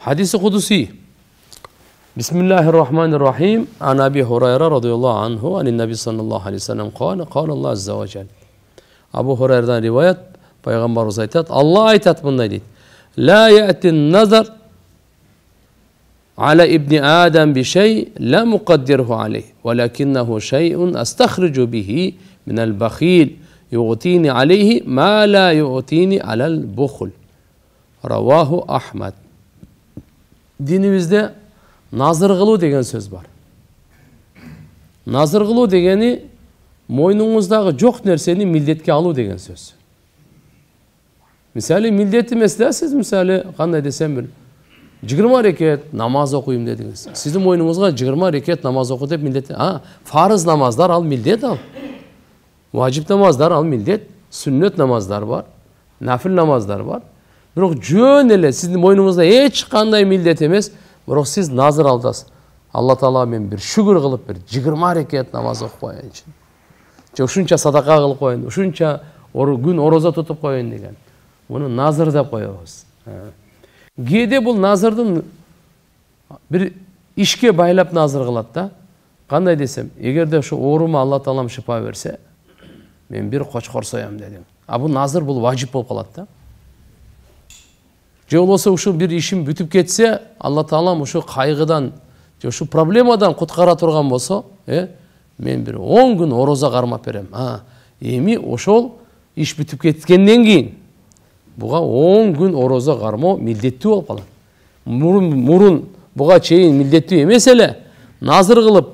Hadisi kudusi. Bismillahirrahmanirrahim. An Abi Hurayra radıyallahu anhu anin Nebi sallallahu aleyhi ve sellem kâle Allah azze ve celle. Abu Hurayra'dan rivayet, Peygamberimiz aytat, Allah aytat bunday deydi. La ya'tin nazar ala ibni Adem bi şey la muqaddirhu aleyh. Velakinnehu şey'un astahricu bihi minel bakhil yu'tini aleyhi ma la yu'tini alel bukhul. Ravahu Ahmed. Dinimizde nazır kılu degen söz var. Nazır kılu degeni moynunuzдағы жоқ нәрсені милдетке алу деген сөз. Мысалы, милдеті mesela siz мысалы, қандай десем бір 20 рекет намаз оқуым дедіңіз. Сіздің мойныңызға 20 рекет намаз оқу деп милдет. Фарыз намаздар ал милдет ал. Вajib namazдар ал милдет. Сүннет намаздар бар. Нафил намаздар бар. Бірақ жөн эле сіздің мойныңызда ешқандай милдет емес. Бірақ сіз назыр алдасыз. Алла Таала мен бір шүгір қылып бір 20 рекет намаз оқып қояйыншы. Ушунча садака кылып коюн, ушунча күн ороза тутуп коюн деген. Муну назыр деп коебуз. Кээде бул назырдын бир ишке байлап назыр кылат да. Кандай десем, эгерде ушу оорума Алла Таалам шифа берсе, мен бир кочкор соям дедим. Бул назыр бул важип болуп калат да. Же болбосо ушу бир ишим бүтүп кетсе, Алла Таалам ушу кайгыдан, же ушу проблемадан куткара турган болсо, мен bir 10 gün oroza karmap berem. Emi oşol iş bitip ketkenden keyin buga 10 gün oroza karma mildetli olup kalat. Murun buga çeyin mildetli emes ele. Nazır kılıp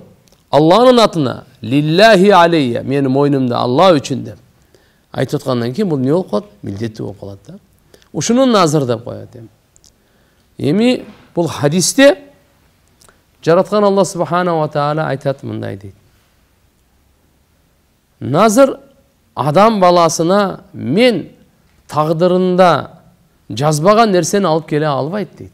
Allah'ın atına lillahi aleyye menim moynumda Allah üçün de ayt atkandan keyin bul ne olup kalat? Mildetli olup kalat da. Uşunun nazır dep koyat. Emi bul hadiste jaratkan Allah subhanahu wa taala aytat mınday deydi. Nazır adam balasına men tağdırında жазбаған нерсени алып келе албайт дейт.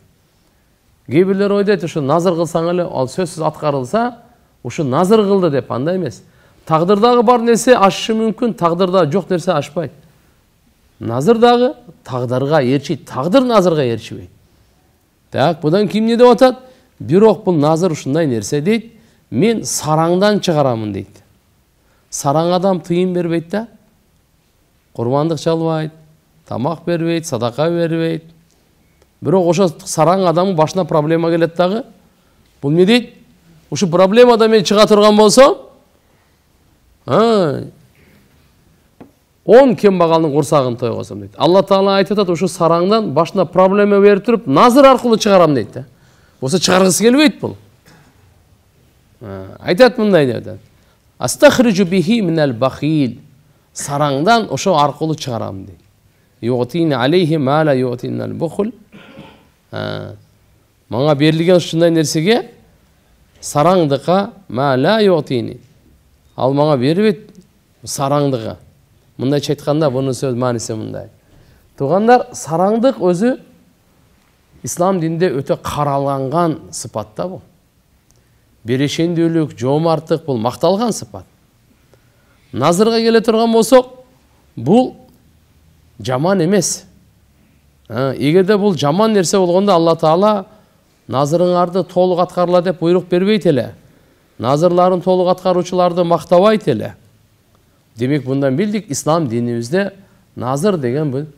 Кейбирлер ойдойт, ушу назыр кылсаң эле ал сөзсүз аткарылса, ушу назыр кылды деп, андай эмес. Тагдырдагы бар нерсе ашышы мүмкүн, тагдырда жок нерсе ашпайт. Назырдагы тагдырга ээрчийт, тагдыр назырга ээрчибейт. Так, будан ким не деп атат? Бирок бул назыр ушундай нерсе дейт, мен сараңдан чыгарамын дейт. Сараң адам тыйын бербейт да, курбандык чалбайт, тамак бербейт, садака бербейт. Бирок ошо сараң адамдын башына проблема келет дагы. Бул не дейт? Ушу проблемадан мен чыга турган болсом, 10 кембагалдын курсагын тойгосом дейт. Алла Таала айтып атат, ушу сараңдан башына проблема берип туруп, назыр аркылуу чыгарам дейт да. Болсо чыгаргысы келбейт бул. Айтат мындай дейт. Астахрижу бихи минал бахил. Сараңдан ошо аркылуу чыгарам дейт. Югтини алейхи ма ла югтинал бухул. Мага берилген ушундай нерсеге сараңдыкка ма ла югтини. Ал мага бербейт сараңдыгы. Мындайча айтканда бунун сөз мааниси мындай. Туугандар, сараңдык өзү ислам дининде өтө каралган сыпат да бул. Берешендүүлүк, жомарттык бул макталган сыпат. Назырга келе турган болсок, бул жаман эмес. Эгерде бул жаман нерсе болгондо Алла Таала назырыңарды толук аткарла деп буйрук бербейт эле. Назырларын толук аткаруучуларды мактабайт эле. Демек мындан билдик, ислам динибизде назыр деген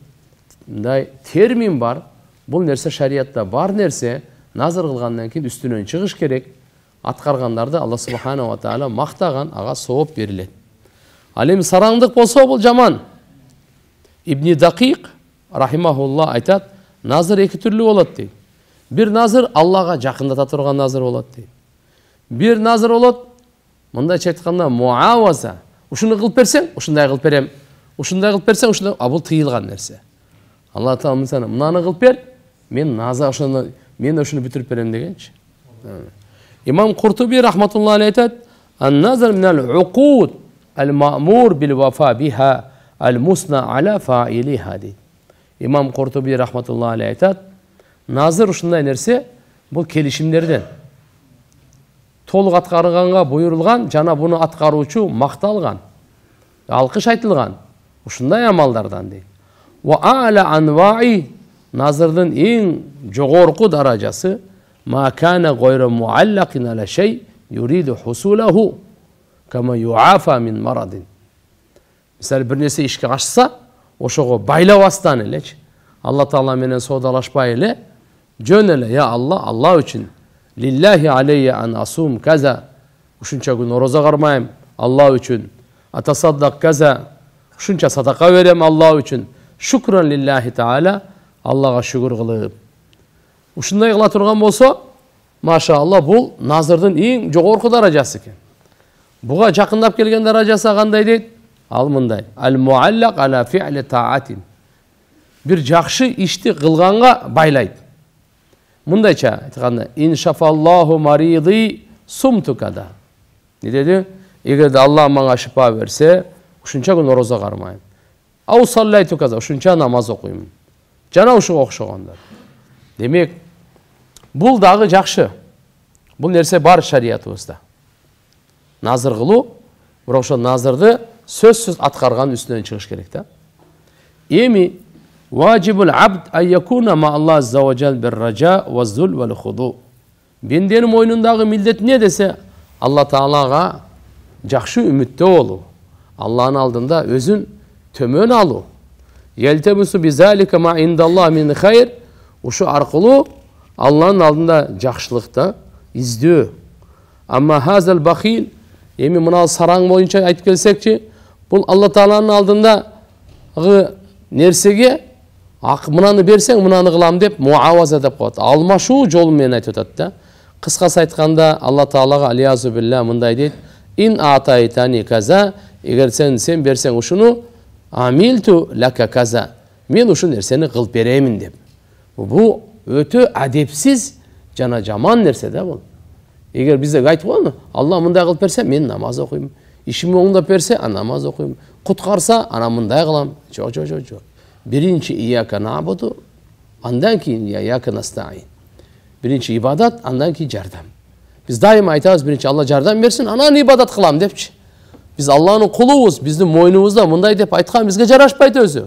мындай термин бар. Бул нерсе шариятта бар нерсе, назыр кылгандан кийин үстүнөн чыгыш керек. Аткаргандарды Алла субханаху ва таала мактаган, ага сооп берилет. Ал эми сараңдык болсо бул жаман. Ибни Дакик рахимахулла айтат, назыр эки түрлүү болот дейт. Бир назыр Аллага жакындата турган назыр болот дейт. Бир назыр болот, мындайча айтканда муаваза. Ушуну кылып берсең, ушундай кылып берем. Ушундай кылып берсең, ушундай, бул тыйылган нерсе. Алла Таала мына мынаны кылып бер, мен ошону бүтүрүп берем дегенчи. Имам Куртуби рахматуллахи алейхи айтат, ан-назр минал уқуд ал-маъмур бил-вафа биха ал-мусна аля фаилиха дейт. Имам Куртуби рахматуллахи алейхи айтат, назыр ушундай нерсе, бул келишимдерден. Толук аткарганга буйрулган, жана буну аткаруучу макталган, алкыш айтылган ушундай амалдардан дейт. Ва а'ла анва'i nazırdın en jogorku darajası ma kana gayru muallaqin ala şey yuridu husulahu kama yuafa min maradin. Misal bir nese işke açsa, oşoğu baylavastan eleç. Allah Teala menen sodalaşpay ele, jön ele, ya Allah, Allah için. Lillahi aleyye an asum kaza. Uşunça gün oroza qarmayım Allah için. Atasaddak kaza. Uşunça sadaka verem Allah için. Şükran lillahi Teala. Allah'a şükür kılıp. Uşunday kıla turgan bolsa, maşallah bu nazırdın en jogorku darajası eken. Buga jakындap kelgen darajасы kандай deyt? Al mындай. Al muallaq ala fi'li ta'atin. Bir jakşı işti kılganга baylayt. Mındayça aytkanda inşafallahu maridi sumtukada. Ne dedi? Eğer de Allah bana şifa verse, uşunça gün oroza qarmayım. Au sallaytu kaza, uşunça namaz okuyum. Jana uşuğa okşoganda. Demek bul dagı jakşı. Bu nerse bar şariatыбызda. Nazır kılуу, bırak şu nazırdı sözsüz atkargan üstünden çıkış gerek de. Emi vacibul abd an yakuna ma Allah azza ve cel bir raca ve zul ve hudu. Bendenin moynundağı millet ne dese Allah Teala'ga jakşı ümitde olu. Allah'ın aldığında özün tömön alu. Yeltemusu bizalika ma indallah min hayr. Uşu arqılı Allah'ın aldığında jakşılıkta izdiyor. Ama hazel bakhil emi mına sarang boyunca aytıp kelsekçi, bu Allah Teala'nın aldığında nersege mınаны берсең, мынаны кылам деп муаваза деп коет. Алмашуу жолу менен айтып атат да. Кыскасы айтканда Алла Таалага алиязу билля мындай дейт: "Ин атайтани каза", эгер сен берсең ушуну, амилту лака каза. Мен ушу нерсени кылып беремин деп. Бу өтө адепсиз жана жаман нерсе да бул. Эгер бизде айтып койгон, Алла мындай кылып берсе, мен намаз окуйм. Ишим оңдоп берсе, намаз окуйм. Куткарса, ана мындай кылам. Жок. Birinci iyyaka na'budu, andan keyin iyyaka nasta'in. Birinci ibadat, andan keyin jardam. Biz daima aytamiz, birinci Allah jardam bersin, anan ibadat kılam depçi. Biz Allah'ın kuluyuz, bizim moynumuzda mınday dep aytkan bizge jaraşpayt özü.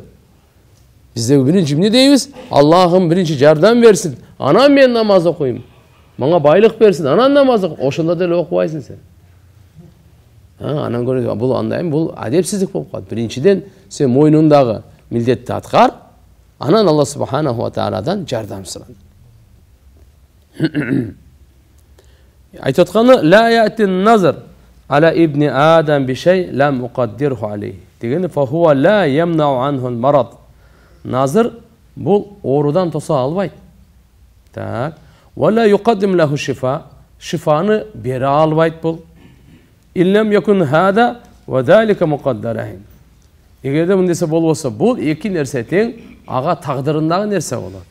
Bizde birinci ne deymiz? Allah'ım birinci jardam versin, anan men namaz okuyayım. Bana baylık versin, anan namaz okuyayım. Oşunda dele okuyaysın sen. Anan göre, bu andayım, bu adepsizlik bolup kaldı. Birinciden sen moynundağı milletті атқар, анан Allah subhanahu wa ta'aladan jardam sıran. Ayet atqanı, la ya'tin nazar ala ibni Adam bi şey lam muqaddirhu aleyhi. Degeni, fa huwa la yemna'u anhul marad. Nazır, bul orudan tosa albaydı. Tak. Ve la yuqaddim lahu şifa. Şifanı beri albaydı bul. İllem yakun hada ve zalika muqaddarahin. Егер де мындайса болбосо, бул эки нерсе тең ага тагдырындагы нерсе болот.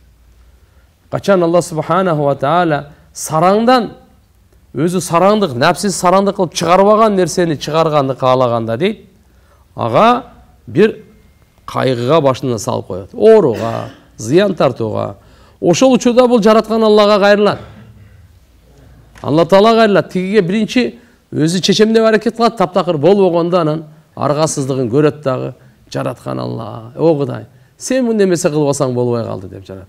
Качан Алла субханаху ва таала сараңдан өзү сараңдык, напсиз сараңдык кылып чыгарбаган нерсени чыгарганды каалаганда дейт, ага бир кайгыга башына салып коет. Ооруга, зыян тартууга. Ошол учурда бул жараткан Аллага кайрылат. Алла Таала кайрылат. Тигиге биринчи өзү чечемдеп аракет кылат, таптакыр болбогондо анан аргасыздыгын көрөт дагы. Жараткан Алла, о Кудай, сен мындай эмесе кылбасаң болбой калды деп жарат.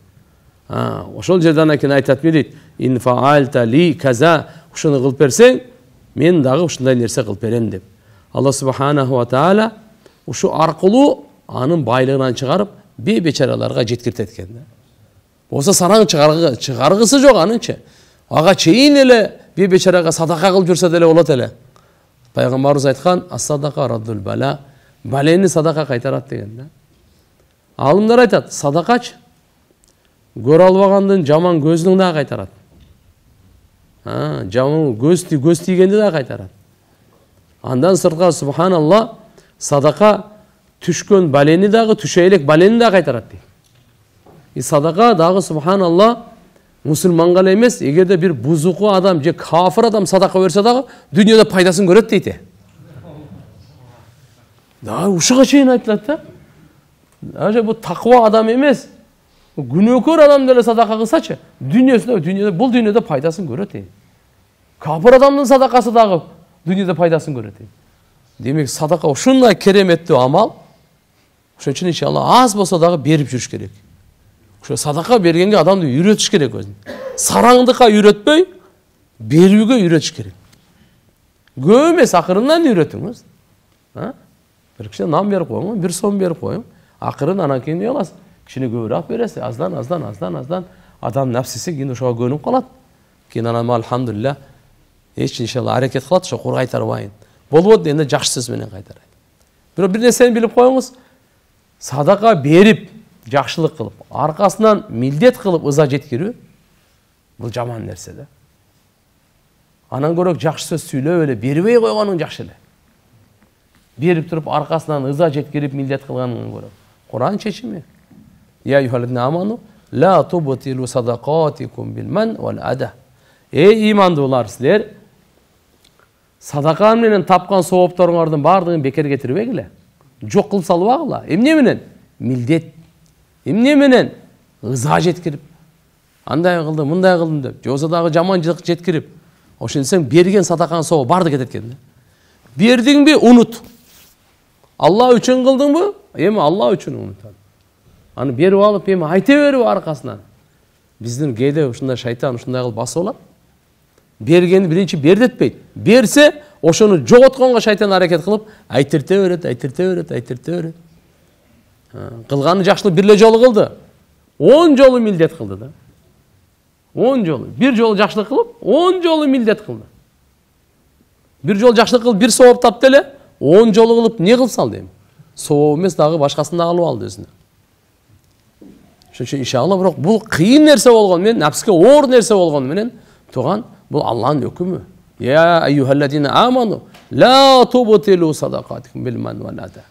Ошол жерден акен айтат дейт: "Ин фаалта ли каза", ушуну кылып берсең, мен дагы ушундай нерсе кылып берем деп. Алла субханаху ва таала ушу аркылуу анын байлыгынан чыгарып, бечараларга жеткиртет экен да. Болсо сараң чыгаргысы жок анынчы. Ага чейин эле бечарага садака кылып жүрсө деле болот эле. Пайгамбарыбыз айткан: "Ас-садака раддул бала", балени садака кайтарат деген да. Алымдар айтат, садакач көрө албагандын жаман көзүнүн да кайтарат. Жаман көз тийгенди да кайтарат. Андан сыртка субханалла садака түшкөн балени дагы, түшө элек балени да кайтарат дейт. Садака дагы субханалла мусулманга эле эмес, эгерде бир бузуку адам же кафир адам садака берсе дагы дүйнөдө пайдасын көрөт дейт. Да, ушуга чейин айтылат да. Ажа бу таква адам эмес. Күнөөкөр адам деле садака кылсачы, дүйнөдө бул дүйнөдө пайдасын көрөт дейт. Кафир адамдын садакасы дагы дүйнөдө пайдасын көрөт дейт. Демек садака ушундай кереметтүү амал. Ошон үчүн иншалла аз болсо дагы берип жүрүш керек. Ошо садака бергенге адамды үйрөтүш керек өзүн. Сараңдыкка үйрөтпөй, берүүгө үйрөтүш керек. Көп эмес, акырынан үйрөтүңүз. Бир киши нан берип коюң, бир сом берип коюң. Акырын анан кийин эмне кыласыз? Кишине көбүрөөк бересиз, аздан адам нафсиси кийин ошого көнүп калат. Кийин анан алхамдулилля иншалла аракет кылат, ошо кур кайтарбайын. Болбойт дегенде жакшы сөз менен кайтарайт. Бирок бир нерсени билип коюңуз. Садака берип, жакшылык кылып, аркасынан милдет кылып ыза жеткирүү бул жаман нерсе да. Анан көрөк жакшы сөз сүйлөп эле бербей койгонуң жакшы эле. Берип туруп аркасынан ыза жеткирип милдет кылганыңдан көрөк. Кур'ан чечими. Я юхаллазина аману ла тубтилу садакатикум бил ман вал ада. Эй имандуулар, силер садака менен тапкан соопторуңардын баардыгын бекер кетирбегиле. Жок кылып салбагыла. Эмне менен? Милдет. Эмне менен? Ыза жеткирип. Андай кылдым, мындай кылдым деп, жолсо дагы жаманчылык жеткирип. Ошентсең берген садакаң сообу барды кетет экен. Бердиңби? Унут. Алла үчүн кылдыңбы? Эми Алла үчүн унутат. Аны берип алып, эми айта берип аркасынан. Биздин кээде ушундай шайтан ушундай кылып басып алат. Бергенди биринчи бердетпейт. Берсе, ошону жоготконго шайтан аракет кылып, айтырта берет. Кылганы жакшылык бир эле жолу кылды. 10 жолу милдет кылды да. 10 жолу. Бир жолу жакшылык кылып, 10 жолу милдет кылды. Бир жолу жакшылык кылып, бир сооп тапты эле, 10 жолу кылып не кылып салды эми? Сооп эмес, дагы башкасын да алып алды өзүнө. Ошон үчүн иншалла, бирок бул кыйын нерсе болгону менен, напске оор нерсе болгону менен, туган бул Аллахтын өкүмү. Я айюхаллазина аману ла тубтилу садакатикум бил ман вал ада.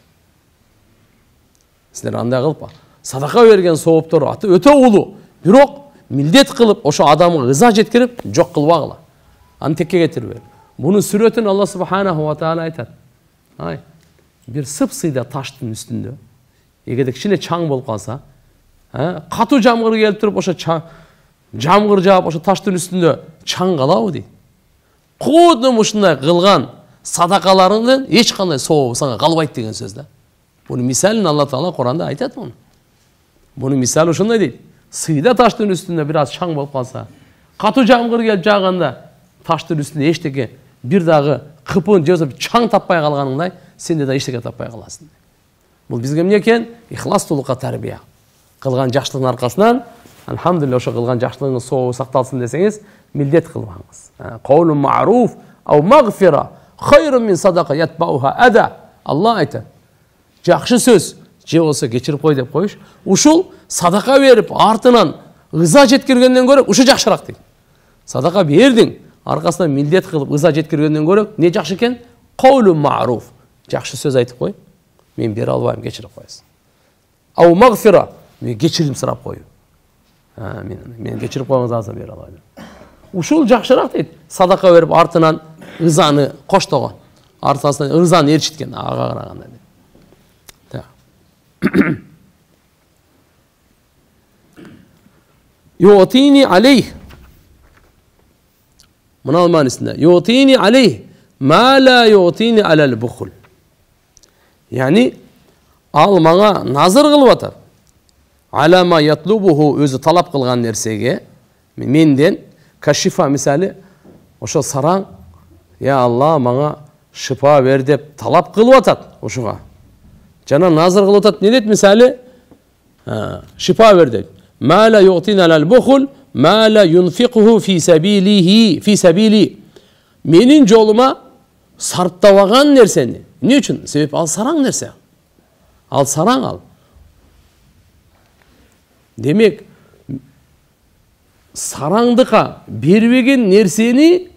Силер андай кылып, садака берген сооптор аты өтө улуу. Бирок милдет кылып, ошо адамга ыза жеткирип, жок кылбагыла. Аны текке кетирбей. Буну сүрөтүн Алла субханаху ва таала айтат. Ай, бир сыпсыйда таштын үстүндө, эгерде кичине чаң болуп калса, катуу жамгыр келип туруп, ошо жамгыр жаап, ошо таштын үстүндө чаң калабы дейт. Кудум ушундай кылган садакаларыңдын эч кандай сообу сага калбайт деген сөз да. Буну мисалын Алла Таала Куранда айтат муну. Буну мисалы ушундай дейт. Сыйда таштын үстүндө бир аз чаң болуп калса, катуу жамгыр келип жааганда таштын үстүндө эчтеке бир дагы кыпын же чаң таппай калганыңдай, сенде да эчтеке таппай каласың. Бул бизге эмне экен? Ихластуулукка тарбия. Кылган жакшылыктын аркасынан, алхамдулилlah, ошо кылган жакшылыгыңыз сообу сакталсын десеңиз, милдет кылбаңыз. Каулун ма'руф ау магфира хайрун мин садака ятбауха ада. Алла айтат. Жакшы сөз же болсо кечирип кой деп коюш, ушул садака берип артынан ыза жеткиргенден көрө ушу жакшыраак дейт. Садака бердиң, аркасынан милдет кылып ыза жеткиргенден көрө не жакшы экен? Каулун ма'руф. Жакшы сөз айтып кой. Мен бере албайм, кечирип коесуң. Ау магфира, мен кечирим сурап коюу. Мен кечирип коюңуз азыр бере албайм. Ушул жакшыраак дейт. Садака берип артынан ызаны коштогон. Артасынан ызаны ээрчиткен, ага караганда дейт. Yu'tini aleyh. Mına manisinde. Yu'tini aleyh ma la yu'tini alel bukhul. Yani al manga nazır kılıp atar. Ala ma yatlubuhu, özü talap kılgan nersege menden kaşifa misali oşo sarang, ya Allah manga şifa ver dep talap kılıp atat oşuga. Jana nazır kılıp atat ne deyt misali? Şifa ver deyt. Ma la yu'tina alel bukhul ma la yunfiquhu fi sabili. Menin joluma sarptabagan nerseni. Ne üçün? Sebep al sarang nerse. Al sarang al. Demek sarаңдыкка бербеген нерсени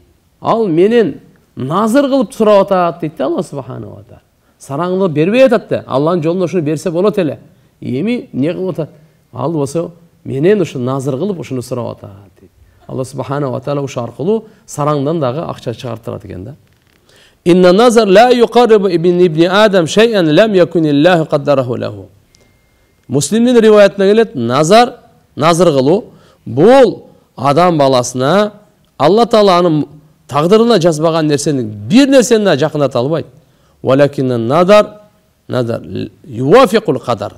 ал менен назыр кылып сурап атат дейт Алла субханаху ва таала. Сараңды бербей атат да, Алланын жолуна ушуну берсе болот эле. Эми не кылып атат? Ал болсо менен ушу назыр кылып ушуну сурап атат дейт. Алла субханаху ва таала ушу аркылуу сараңдан дагы акча чыгартырат экен да. Инна назар ла юқаррибу ибн Адам шай'ан лам якуниллаху қаддараһу лаху. Муслимдин риваятына келет, назар кылуу бул адам баласына Алла Тааланын тагдырына жазбаган нерсени бир нерсени да жакындата албайт. Валакин назар ювафиқул қадар.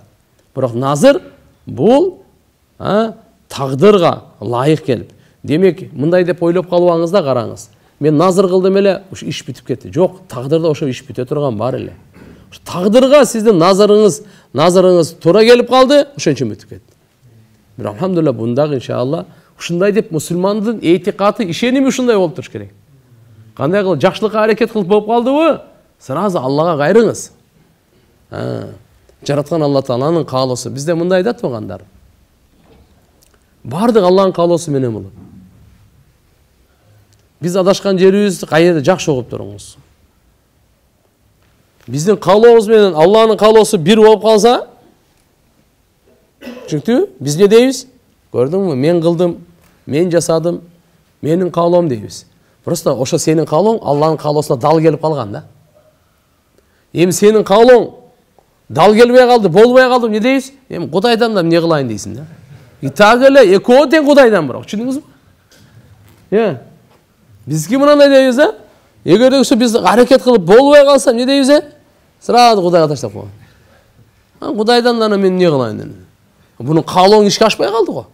Бирок назар бул тағдырға лайық келіп. Демек, мындай деп ойлап қалуыңыз да қараңыз. Мен назар қылдым еле, іш бітіп кетті. Жоқ, тағдырда ошо іш біте тұрған бар еле. Тағдырға сіздің назарыңыз тура келіп қалды, ошончо бүтүп кетти. Бирок алхамдулилlah бундагы иншалла ушундай деп мусулмандын этикаты, ишеними ушундай болуп туруш керек. Кандай кылып жакшылыкка аракет кылып болуп калдыбы? Сразу Аллага кайрыңыз. Жараткан Алла Тааланын каалоосу. Бизде мындай да туугандар. Бардык Алланын каалоосу менен болот. Биз адашкан жерибиз кайерде жакшы угуп туруңуз. Биздин каалообуз менен Алланын каалоосу бир болуп калса, чүнктү биз не дейбиз? Көрдүңбү? Мен кылдым, мен жасадым, менин каалоом дейбиз. Просто ошо сенин каалооң Алланын каалоосуна дал келип калган да. Эми сенин каалооң дал келбей калды, болбой калды, не дейбиз? Эми Кудайдан да эмне кылайын дейсиң да. И так эле экөө тең Кудайдан бирок, түшүндүңүзбү? Бизге мындай дейбиз да. Эгерде ушу биз аракет кылып болбой калса, не дейбиз? Сразу Кудайга таштап коём. Кудайдан да мен эмне кылайын дейм. Бунун каалооң ишке ашпай калды го.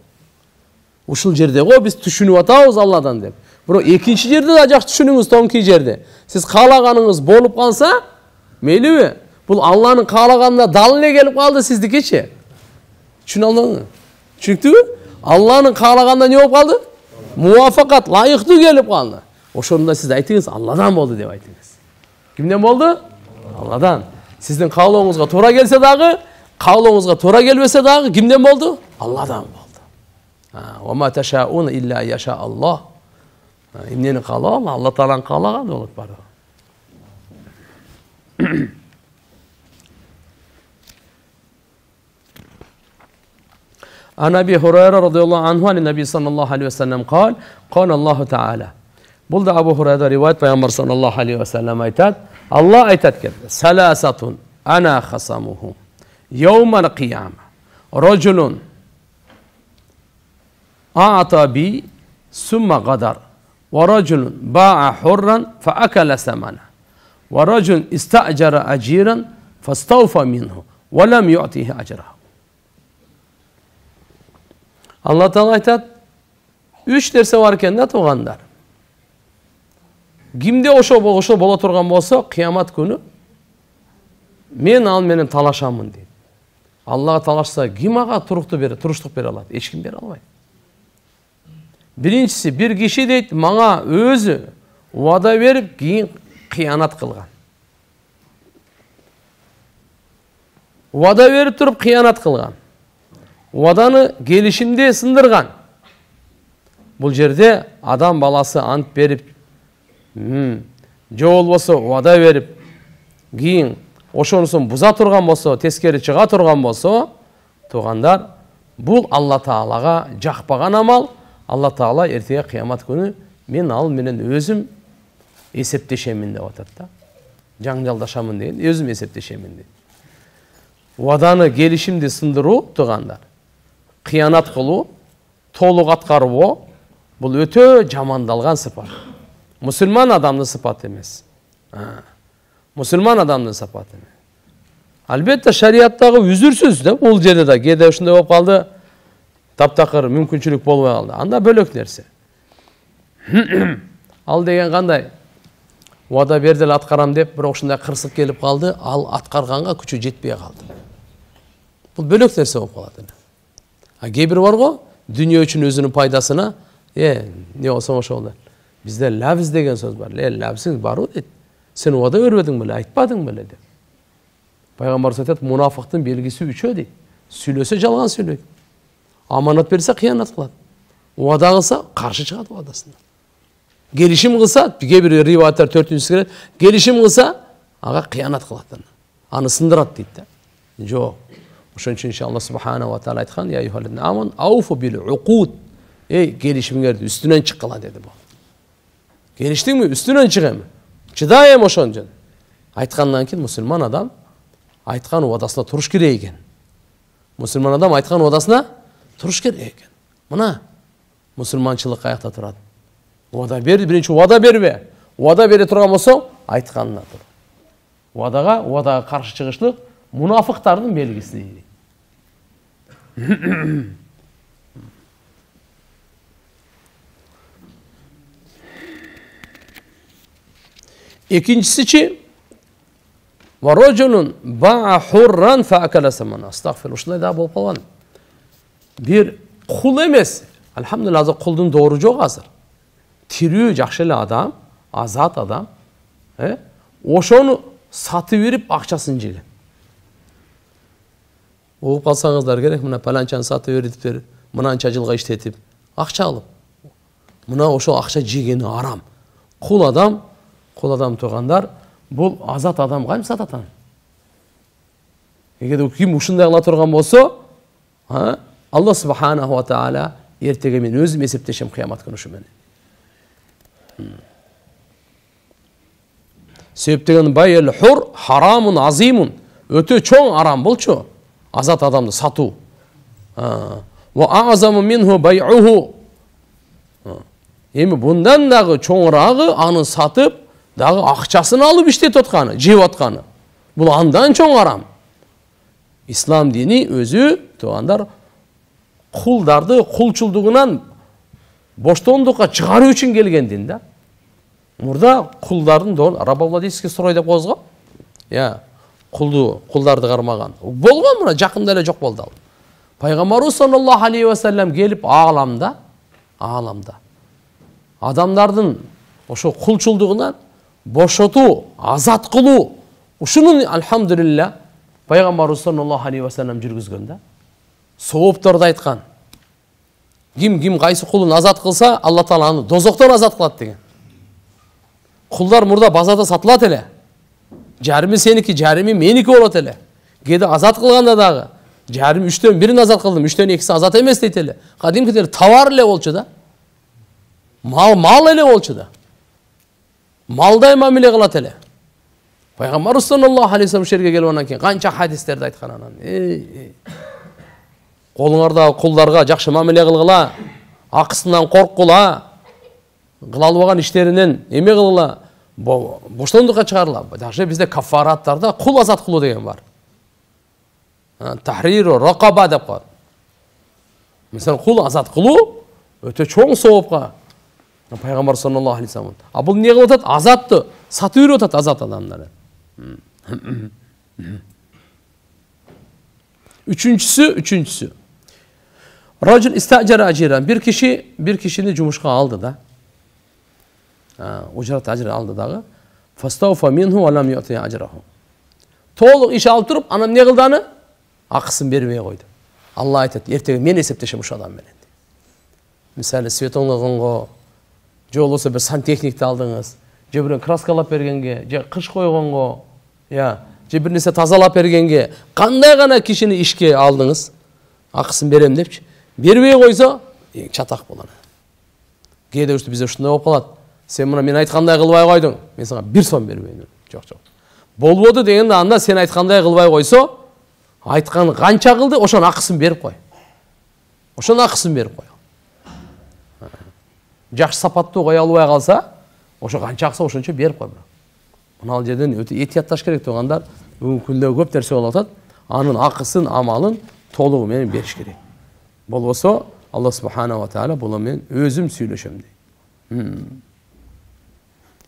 Ушул жерде го биз түшүнүп атабыз Алладан деп. Бирок экинчи жерде да жакшы түшүнүңүз, тоңки жерде. Сиз каалаганыңыз болуп калса, мейлиби? Бул Алланын каалаганына дал эле келип калды сиздикичи. Түшүнө алдыңызбы? Түшүнүктүбү? Алланын каалаганына не болуп калды? Муафакат, лайыктуу келип калды. Ошондо сиз айтыңыз, Алладан болду деп айтыңыз. Кимден болду? Алладан. Сиздин каалооңузга туура келсе дагы, каалооңузга туура келбесе дагы кимден болду? Алладан болду. Ва ма ташауна илля яша Аллах. Эмнени каалоо? Алла Тааланын каалаганы болот бардыгы. عن أبي هريرة رضي الله عنه عن النبي صلى الله عليه وسلم قال قال الله تعالى بلد أبو هريرة رواية پیغمبر صلى الله عليه وسلم aytad Allah aytad ki salasatun ana khasamuhum يوم القيامة رجل أعطى بي ثم غدر ورجل باع حرا فأكل ثمنه ورجل استأجر أجيرا فاستوفى منه ولم يعطيه أجره. Allah Teala aytad, 3 нерсе бар экен да туугандар. Кимде ошо боло турган болсо, кыямат күнү мен ал менен талашамын дейт. Аллага талашса, ким ага туруштук бере алат? Эч ким бере албайт. Биринчиси, бир киши дейт, мага өзү убада берип, кийин кыянат кылган. Убада берип туруп кыянат кылган. Убаданы келишимде сындырган. Бул жерде адам баласы ант берип, же болбосо убада берип, кийин ошонусун буза турган болсо, тескери чыга турган болсо, туугандар, бул Алла Таалага жакпаган амал. Алла Таала эртеге кыямат күнү мен ал менен өзүм эсептешемин деп атат да. Жаңжалдашамын деген, өзүм эсептешемин дейт. Убаданы келишимди сындыруу, туугандар, кыянат кылуу, толук аткаруу, бул өтө жамандалган сыпат. Мусулман адамдын сыпаты эмес. Мусулман адамдын сыпаты эмес. Албетте шариаттагы үзүрсүз да, бул жерде да кээде ушундай болуп калды. Таптакыр мүмкүнчүлүк болбой калды. Анда бөлөк нерсе. Ал деген кандай? Убада берди эле аткарам деп, бирок ушундай кырсык келип калды, ал аткарганга күчү жетпей калды. Бул бөлөк нерсе болуп калат. Кээ бир бар го, дүйнө үчүн өзүнүн пайдасына, не болсо ошол да. Бизде лабз деген сөз бар. Лабзиң барбы дейт. Сен убада бербедиң беле, айтпадың беле деп. Пайгамбар айтат, мунафыктын белгиси 3 дейт. Сүйлөсө жалган сүйлөйт. Аманат берсе кыянат кылат. Убада кылса каршы чыгат убадасына. Келишим кылса, кээ бир риваяттар 4-сү кирет, келишим кылса, ага кыянат кылат. Аны сындырат дейт да. Жок. Ошон үчүн иншалла Субхана ва Таала айткан, я юхаллин аман ауфу бил уқуд. Келишимдерди үстүнөн чыккыла деди бул. Келиштиңби? Үстүнөн чык эми. Чыдай эми ошон жөн. Айткандан кийин мусулман адам айткан убадасына туруш керек экен. Мусулман адам айткан убадасына туруш керек экен. Мына мусулманчылык каякта турат. Убада берди, биринчи убада бербе. Убада бере турган болсо, айтканына тур. Убадага каршы чыгышлык мунафыктардын белгиси. Екіншісі варожулун баа хурран фаакала самана. Астагфир, ушундай да болуп калган. Бир кул эмес. Алхамдулилlah, азыр кулдун доору жок азыр. Тирүү жакшы эле адам, азат адам, ошону сатып берип акчасын жеген. Угуп калсаңыздар керек, мына паланчаны сатып бериптир, мынанча жылга иштетип, акча алып. Мына ошол акча жегени арам. Кул адам тургандар, бул азат адам кантип сатат аны? Эгерде ким ушундай кыла турган болсо, Алла субханаху ва таала эртеге мен өзүм эсептешем кыямат күнү ушу менен. Себептен байыл хур харамун азимун. Өтө чоң арам болчу азат адамды сатуу. Ва азаму минху бай'уху. Эми bundan дагы чоңурагы аны сатып, дагы акчасын алып иштетип атканы, жеп атканы. Бул андан чоң арам. Ислам дини өзү туугандар кулдарды кулчулдугунан боштондукка чыгаруу үчүн келген дин да. Мурда кулдардын раба владельческий строй деп коебуз го. Кулдарды кармаган. Болгон мына жакында эле жок болду ал. Пайгамбарыбыз саллаллаху алейхи ва саллям келип ааламда адамдардын ошо кулчулдугунан бошотуу, азат кылуу, ушунун алхамдулилlah Пайгамбарыбыз саллаллаху алейхи ва саллям жүргүзгөн да. Сооптарды айткан. Ким кайсы кулун азат кылса, Алла таала аны дозоктон азат кылат деген. Кулдар мурда базарда сатылат эле. Жарымы сеники, жарымы меники болот эле. Кээде азат кылганда дагы жарым 3төн 1-ин азат кылдым, 3төн 2-си азат эмес дейт эле. Кадимкидер товар эле болчу да. Мал эле болчу да. Малдай мамиле кылат эле. Пайгамбарыбыз саллаллаху алейхи ва саллям шерге келип анан кийин канча хадистерди айткан анан. Колуңарда кулдарга жакшы мамиле кылгыла, акысынан корккула, кыла албаган иштеринен эме кылгыла, боштондукка чыгарыла. Даже бизде кафараттарда кул азат кылуу деген бар. Тахриру ракаба деп коет. Мисалы кул азат кылуу өтө чоң соопка. Пайгамбар саллаллаху алейхи ва саллям. А бул эмне кылып атат? Азатты сатып берип атат азат адамдар. Üçüncüsü. Racul istacera aciran. Bir kişini cumuşka aldı da. Ucrat acri aldı dağı. Fastawfa minhu ve lam yu'ti acrahu. To'liq iş alıp turup anam ne kıldığını akısını bermeye koydu. Allah aytadi, ertege men esepteşem uşu adam menen. Misali sветоңго же болбосо bir santexnikti aldыңыз, же бир краскалап бергенге, же кыш койгонго, же бир нерсе тазалап бергенге, кандай гана кишини ишке алдыңыз, акысын берем депчи, бербей койсо, чатак болот. Кээде бизде ушундай болуп калат. Сен мына мен айткандай кылбай койдуң, мен сага 1 сом бербейм. Жок. Болбоду дегенде анда сен айткандай кылбай койсо, айткан канча кылды, ошонун акысын берип кой. Жакшы сапаттуу кое албай калса, ошо канча акса ошончо берип кой. Мына ал жерден өтө этиятташ керек туугандар. Бүгүнкү күндө көп нерсе болуп атат. Анын акысын, амалын толугу менен бериш керек. Болбосо Алла субханаху ва таала була мен өзүм сүйлөшөм дейт.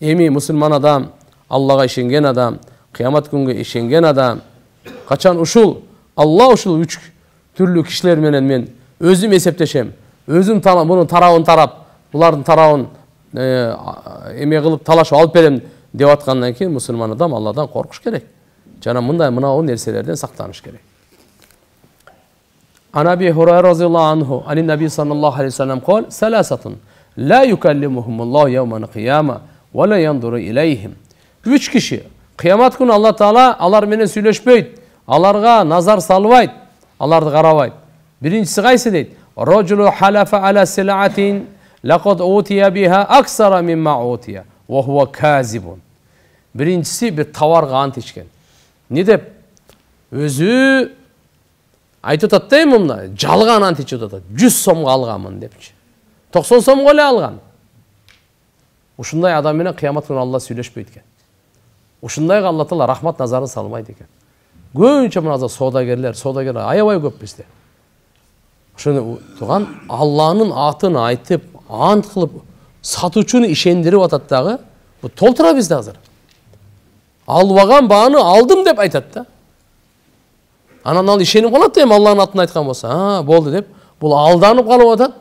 Эми мусулман адам, Аллага ишенген адам, кыямат күнгө ишенген адам, качан ушул Алла ушул 3 түрлүү кишилер менен мен өзүм эсептешем. Өзүм мунун тарабын тарап, булардын тарабын эме кылып талашып алып берем деп аткандан кийин мусулман адам Алладан коркуш керек. Жана мынау нерселерден сактаныш керек. Анаби Хурайра разыйаллаху анху, ани наби саллаллаху алейхи ва саллям кол: "Саласатун ла юкаллимухумуллаху яумал кыяма ва ла яндуру илейхим." 3 киши кыямат күнү Алла таала алар менен сүйлөшпөйт, аларга назар салбайт, аларды карабайт. Биринчиси кайсы дейт? Рожулу халафа ала силатин лакад утия биха аксара мимма утия ва хува казибун. Биринчиси бир товарга ант ичкен. Не деп? Өзү айтып атат да мында, жалган ант ичип атат. 100 сомго алганмын депчи. 90 сомго эле алган. Ушундай адам менен кыямат күнү Алла сүйлөшпөйт экен. Ушундайга Алла таала рахмат назарын салбайт экен. Көбүнчө мына соодагерлер аябай көп бизде. Ошону туган Алланын атын айтып, ант кылып, сатуучуну ишендирип атат дагы, бу толтура бизде азыр. албаган бааны алдым деп айтат да. Анан ал ишенип калат эми Аллахтын атын айткан болсо. Болду деп бул алданып калып атат.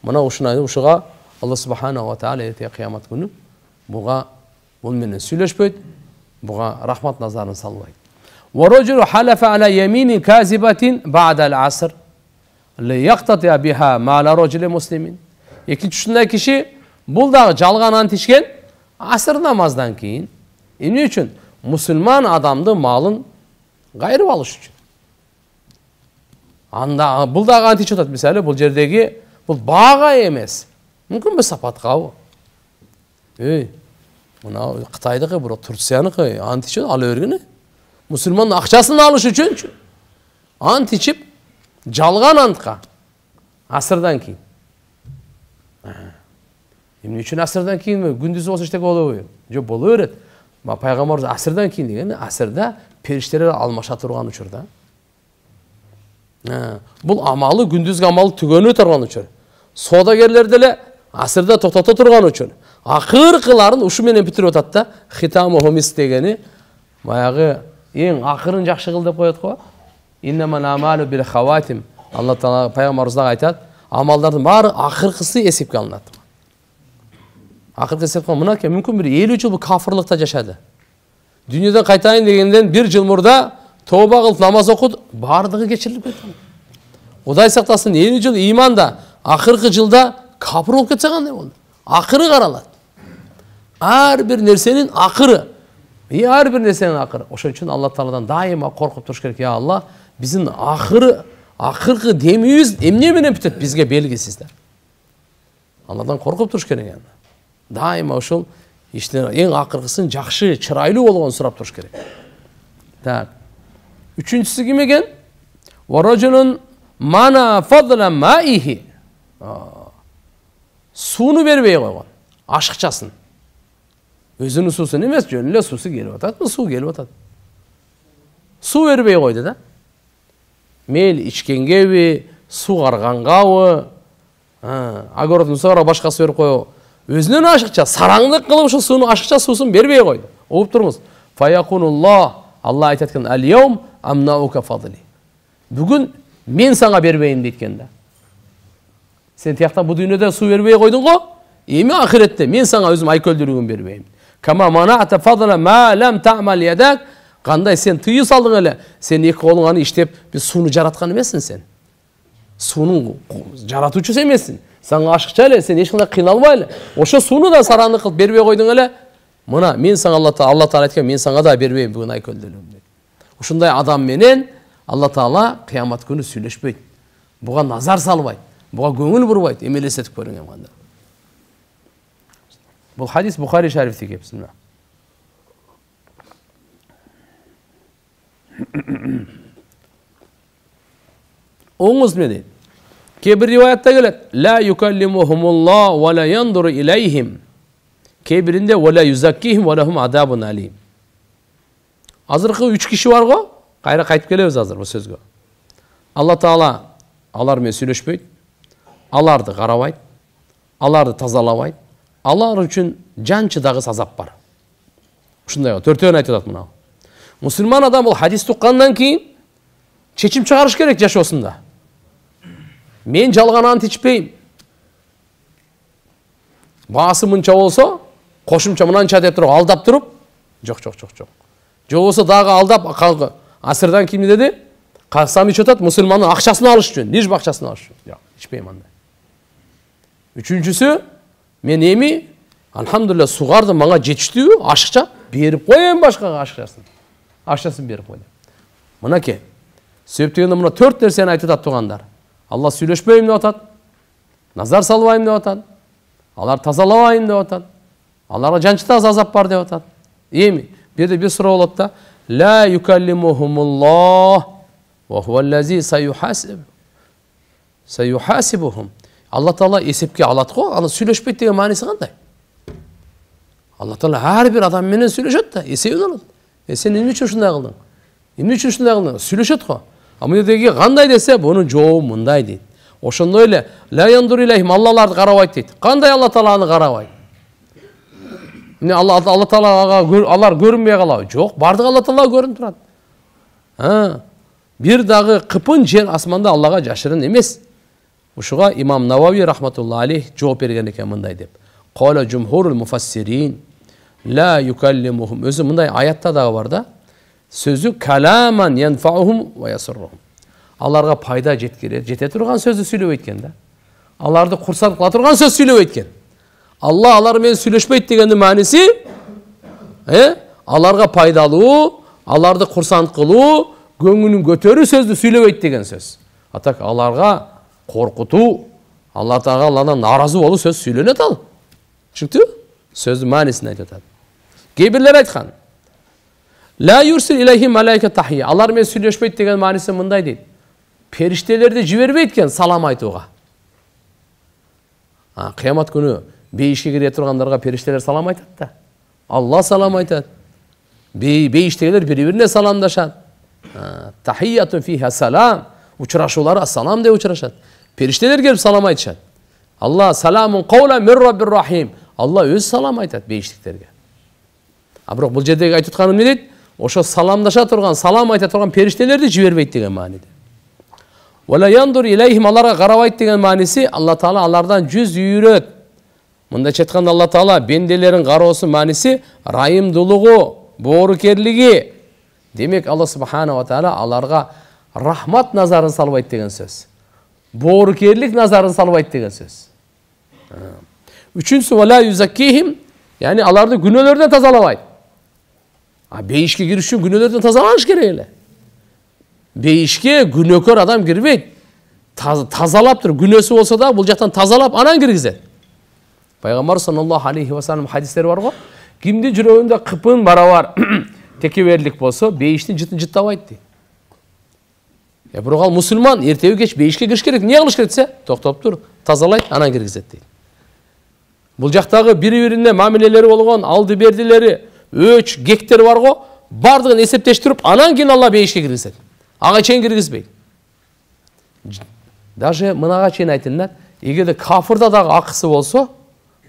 Мына ушуга Алла субханаху ва тааля эртең кыямат күнү буга бул менен сүйлөшпөйт, буга рахмат назарын салбайт. ورجل حلف على يمين كاذبة بعد العصر ليقتطع بها مال رجل مسلم. Экинчи ушундай киши бул дагы жалган ант ичкен асыр намаздан кийин эмне үчүн? Мусулман адамдын малын кайрып алыш үчүн. Анда бул дагы ант ичип атат. Мисалы бул жердеги бул бага эмес. Мүмкүн бир сапаткабы? Мына Кытайдыкы, бирок Турцияныкы ант ичип ала бергени. Мусулмандын акчасын алыш үчүн ант ичип жалган антка асырдан кийин. Эмне үчүн асырдан кийин? Күндүз болсо эчтеке болобу? Жок, боло берет. Пайгамбарыбыз асырдан кийин дегени асырда периштелер алмаша турган учурда. Бул амалы күндүзгү амалы түгөнүп турган учур. Соодагерлер деле асырда токтото турган учур. Акыркыларын ушу менен бүтүрүп атат да. Хитаму хумис дегени баягы эң акырын жакшы кыл деп коет го. Иннамал амалу бил хаватим. Алла Таала пайгамбарыбыз дагы айтат, амалдардын баары акыркысы эсепке алынат. Акыркы эсепке мынакей мүмкүн бир 50 жыл бул кафырлыкта жашады. Дүйнөдөн кайтайын дегенден 1 жыл мурда тооба кылып намаз окуду, баардыгы кечирилип кетти. Кудай сактасын, 50 жыл иманда, акыркы жылда капыр болуп кетсе кандай болду? Акыры каралат. Ар бир нерсенин акыры. Ар бир нерсенин акыры. Ошон үчүн Алла Тааладан дайыма коркуп туруш керек. Я Алла, биздин акыркы демибиз эмне менен бүтөт бизге белгисиз да. Алладан коркуп туруш керек. Дайыма ошол иштер эң акыркысын жакшы, чырайлуу болгонун сурап туруш керек. Так. Үчүнчүсү ким экен? Варajulun mana fadlan ma'ihi. Сууну бербей койгон, ашыкчасын. Өзүнүн суусун эмес, жөн эле суусу келип атат, суу келип атат. Суу бербей койду да. Мейли ичкенгеби, суу каргангабы, огородун сугара башка суу берип коюп, өзүнүн ашыкча, сараңдык кылып ошо сууну ашыкча суусун бербей койду. Угуп туруңуз. Фаякунуллах, Алла айтат экен, ал-яум амнаука фадли. Бүгүн мен сага бербейм дейт да. Сен тияктан бу дүйнөдө суу бербей койдуң го? Эми ахиретте мен сага өзүм айкөлдүрүүгүн бербейм. Кама маната фадла ма лам ta'mal yadak. Кандай сен тыйы салдың эле? Сен эки колуңаны иштеп, биз сууну жараткан эмессиң сен. Суунун жаратуучусу эмессиң. Сага ашыкча эле, сен эч кандай кыйналбай эле. Ошо сууну да сарандык кылып бербей койдуң эле. Мына мен сага Алла Таала айткан, мен сага да бербейм бүгүн айкөлдүрүүгүн дейт. Ушундай адам менен Алла Таала кыямат күнү сүйлөшпөйт. Буга назар салбайт. Буга көңүл бурбайт. Эмелесетип көрүң кандай. Бул хадис Бухари шарифте кеп. Бисмилlah. Оңуз менен кебир риваятта келет. Ла юкаллимухумуллах ва ла яндуру илейхим. Кебиринде ва ла юзаккихим ва лахум адабун алим. Азыркы 3 киши бар го? Кайра кайтып келебиз азыр бул сөзгө. Алла Таала алар менен сүйлөшпөйт. Аларды карабайт. Аларды тазалабайт. Алар үчүн жанчыдагы азап бар. Ушундай төртөөнү айтып атат мына. Мусулман адам бул хадис туккандан кийин чечим чыгарыш керек жашоосунда. Мен жалган ант ичпейм. Баасы мынча болсо, кошумча мынанча деп туруп алдап туруп, жок. Жок болсо дагы алдап асырдан кийин деди? Касам ичип атат мусулмандын акчасын алыш үчүн, ниш акчасын алыш үчүн. Жок, ичпейм андай. Үчүнчүсү, мен эми алхамдулилlah сугарды мага жетиштүү, ашыкча берип коем башкага ашыкчасын. Акчасын берип койду. Мынакей. Себеп дегенде мына 4 нерсени айтып атат тугандар. Алла сүйлөшпөйм деп атат. Назар салбайм деп атат. Алар тазалабайм деп атат. Аларга жанчыда азап бар деп атат. Эми бир бир суроо болот да. Ла юкаллимухумуллах ва хуаллази саюхасибухум. Алла Таала эсепке алат го, аны сүйлөшпөйт деген мааниси кандай? Алла Таала ар бир адам менен сүйлөшөт да, эсебин алат. Сен эмне үчүн ушундай кылдың? Эмне үчүн ушундай кылдың? Сүйлөшөт го. А мындайдеги кандай десе, бунун жообу мындай дейт. Ошондой эле ла яндур илейхим, Аллаларды карабайт дейт. Кандай Алла Тааланы карабайт? Міне Алла Таалага алар көрүнбөй калабы? Жок, бардык Алла Таалага көрүнүп турат. Бир дагы кыпын жер асманда Аллага жашырын эмес. Ушуга имам Навави рахматуллахи алейх жооп берген экен мындай деп. Кала жумхурул муфассирин ла юкаллимухум. Өзү мындай аятта дагы бар да. Сөзү каламан янфаухум ва ясуррухум. Аларга пайда жете турган сөздү сүйлөбөйт экен да. Аларды курсант кыла турган сөз сүйлөбөйт экен. Алла алар менен сүйлөшпөйт дегендин мааниси аларга пайдалуу, аларды курсант кылуу, көңүлүн көтөрүү сөздү сүйлөбөйт деген сөз. Атак аларга коркутуу, Алла Тааладан наразы болуу сөз сүйлөнөт ал. Түшүндүңбү? Сөздүн маанисин айтып атат. Кээ бирлер айткан. Ла юрсил илайхим малайка тахия. Алар менен сүйлөшпөйт деген мааниси мындай дейт. Периштелерди жибербейт экен салам айтууга. Кыямат күнү бейишке кире тургандарга периштелер салам айтат да. Алла салам айтат. Бейиштегилер бири-бирине саламдашат. Тахиятун фиха салам. Учурашуулар ассалам деп учурашат. Периштелер келип салам айтышат. Алла саламун каула мир раббир рахим. Алла өз салам айтат бейиштиктерге. Бирок бул жердеги айтып атканым эмне дейт? Ошо саламдаша турган, салам айта турган периштелерди жибербейт деген мааниде. Вала яндур илейхим, аларга карабайт деген мааниси Алла Таала алардан жүз үйрөт. Мында айтканда Алла Таала бенделерин кароосу мааниси райымдуулугу, боорукерлиги. Демек Алла Субхана ва Таала аларга рахмат назарын салбайт деген сөз. Боорукерлик назарын салбайт деген сөз. Үчүнчүсү вала юзаккихим, яни аларды күнөөлөрдөн тазалабайт. Бейишке кириш үчүн күнөөлөрдөн тазаланыш керек эле. Бейишке күнөөкөр адам кирбейт. Тазалап туруп, күнөөсү болсо да бул жактан тазалап анан киргизет. Пайгамбар саллаллаху алейхи ва саллям хадистери бар го. Кимдин жүрөгүндө кыпын барабар текеберлик болсо, бейиштин жытын жыттабайт дейт. Бирок ал мусулман эртеби кеч бейишке кириш керек. Эмне кылыш керек десе? Токтоп тур, тазалайт, анан киргизет дейт. Бул жактагы бири-бирине мамилелери болгон, алды-бердилери, өч, гектер бар го, бардыгын эсептештирип, анан кийин Алла бейишке киргизет. Ага чейин киргизбейт. Даже мынага чейин айтылат, эгерде кафырда дагы акысы болсо,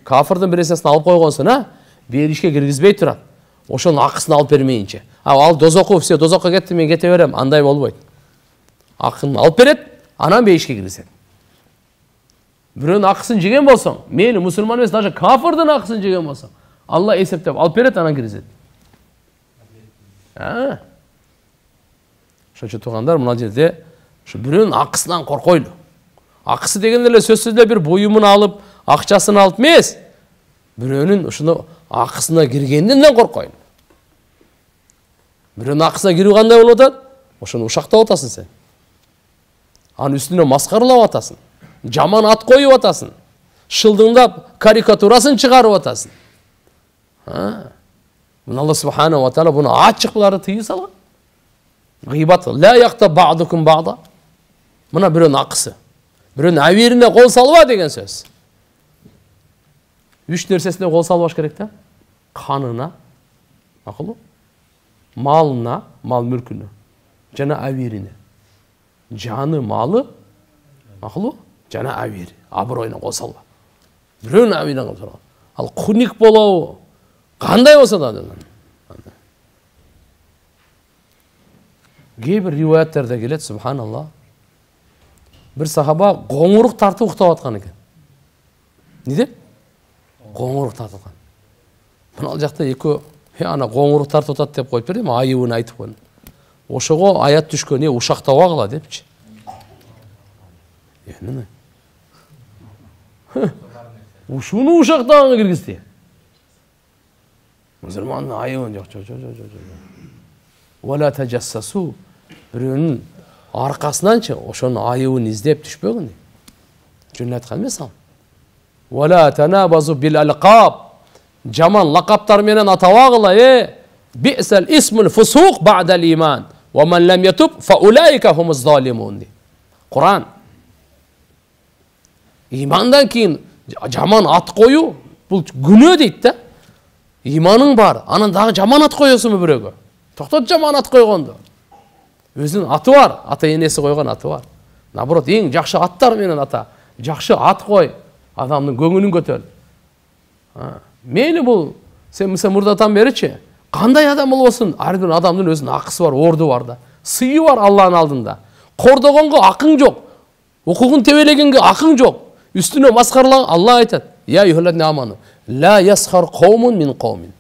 кафырдын бир нерсесин алып койгонсун, бейишке киргизбей турат. Ошонун акысын алып бермейинче. Ал дозокко, все, дозокко кетти, мен кете берем, андай болбойт. Акын алып берет, анан бейишке киргизет. Бирөөнүн акысын жеген болсоң, мейли мусулман эмес, даже кафырдын акысын жеген болсоң, Алла эсептеп алып берет, анан киргизет. Ошо туугандар, мына жерде ушу бирөөнүн акысынан коркойлу. Акысы деген эле сөзсүз эле бир буюмун алып, акчасын алып эмес. Бирөөнүн ушуну акысына киргенден коркойлу. Бирөөнүн акысына кирүү кандай болуп атат? Ошону ушактап атасың сен. Анын үстүнө маскаралап атасың. Жаман ат коюп атасың. Шылдыңдап карикатурасын чыгарып атасың. Мына Алла Субхана ва Таала буну ачык буларды тыйып салган. Гыйбат ла яқта ба'дукум ба'да. Мына бирөөнүн акысы. Бирөөнүн абирине кол салба деген сөз. Үч нерсесине кол салбаш керек да. Канына, акылы, малына, мал мүлкүнө, жана абирине. Жаны, малы, акылы, жана абири. Абыройуна кол салба. Бирөөнүн абирине кол салган. Ал куник болобу, кандай болсо да. Кейбір риуаяттарда келет, субханалла. Бір сахаба қоңырық тартып ұйықтап атқан екен. Не деп? Қоңырық тартылған. Мына жақта екі ана қоңырық тартып атат деп қойып бердім, айыбын айтып қойдым. Ошого аят түшкөн, ушактап агыла депчи. Эмне? Ушуну ушактаганы киргизди. Мусулмандын айыбын жок. Вала тажассасу. Бирөөнүн аркасынанчы ошонун айыбын издеп түшпөгүн. Жөн айткан эмес ал. Вала танабазу бил алqab. Жаман лакаптар менен атабагыла, бисал исмул фусуq бa'da al-iman. Wa man lam yatub fa ulaika humuz zalimun. Куран. Имандан кийин жаман ат коюу бул күнөө дейт да. Иманың бар, анан дагы жаман ат коесуңбу бирөөгө? Токтот, жаман ат койгонду. Өзүнүн аты бар, ата-энеси койгон аты бар. Наоборот, эң жакшы аттар менен ата. Жакшы ат кой, адамдын көңүлүн көтөр. Мейли бул Sen mesela murdатан беричи. Кандай адам болбосун? Ар бир адамдын өзүнүн акысы бар, орду бар да. Сыйы бар Аллахтын алдында. Кордогонго акың жок. Укугун тебелегенге акың жок. Үстүнө маскаралаг Алла айтат. Я юхлатна аману. Ла ясхар каумун мин каумин.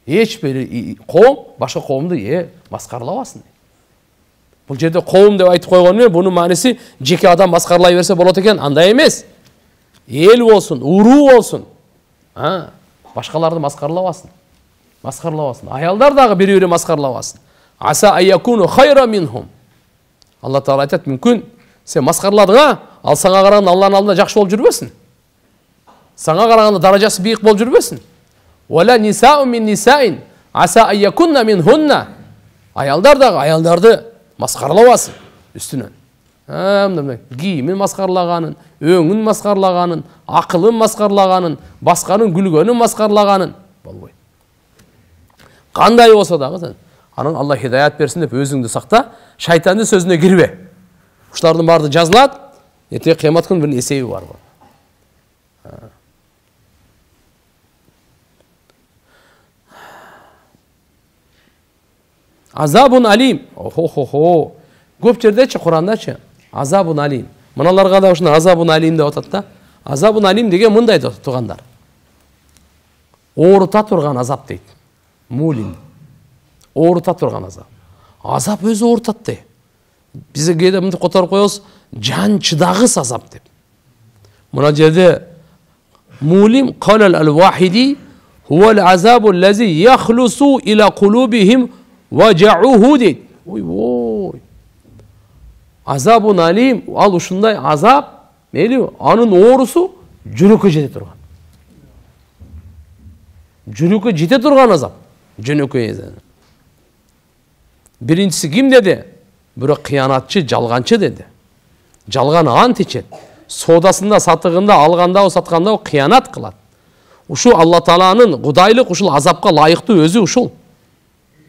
Эч бир коом башка коомду маскаралабасын. Бул жерде коом деп айтып койгон эмне? Бунун мааниси жеке адам маскаралай берсе болот экен, андай эмес. Эл болсун, уруу болсун. Башкаларды маскаралабасын. Маскаралабасын. Аялдар дагы бири-бири маскаралабасын. Аса айякуну хайра минхум. Алла Таала айтат, мүмкүн сен маскараладың, ал сага караганда Алланын алдында жакшы болуп жүрбөсүн. Сага караганда даражасы бийик болуп жүрбөсүн. Вала нисау мин нисаин аса айякунна минхунна. Аялдар дагы аялдарды маскаралабасын үстүнөн. Кийимин маскарлаганын, өңүн маскарлаганын, акылын маскарлаганын, башканын күлгөнүн маскарлаганын болбойт. Кандай болсо дагы анын Алла хидаят берсин деп өзүңдү сакта, шайтандын сөзүнө кирбе. Ушулардын баары жазылат, эртең кыямат күнү бир эсеби бар. Азабун алим. Охо. Көп жердечи Курандачы азабун алим. Мыналарга да ушуна азабун алим деп атат да. Азабун алим деген мындай тугандар. Оорута турган азап дейт. Мулим. Оорута турган азап. Азап өзү оорутат дейт. Бизге кээде мынтип которуп коебуз, жан чыдагыс азап деп. Мына жерде мулим қалал ал-вахиди хуа ал-азабу аллази яхлусу ила кулубихим важауху дейт. Ой. Азабун алим, ал ушундай азап, мейли, анын оорусу жүрөккө жете турган. Жүрөккө жете турган азап. Жөнөккө. Биринчиси ким деди? Бирок кыянатчы, жалганчы деди. Жалган ант ичет. Содасында, сатыгында, алганда, сатканда кыянат кылат. Ушу Алла Тааланын кудайлык ушул азапка лайыктуу өзү ушул.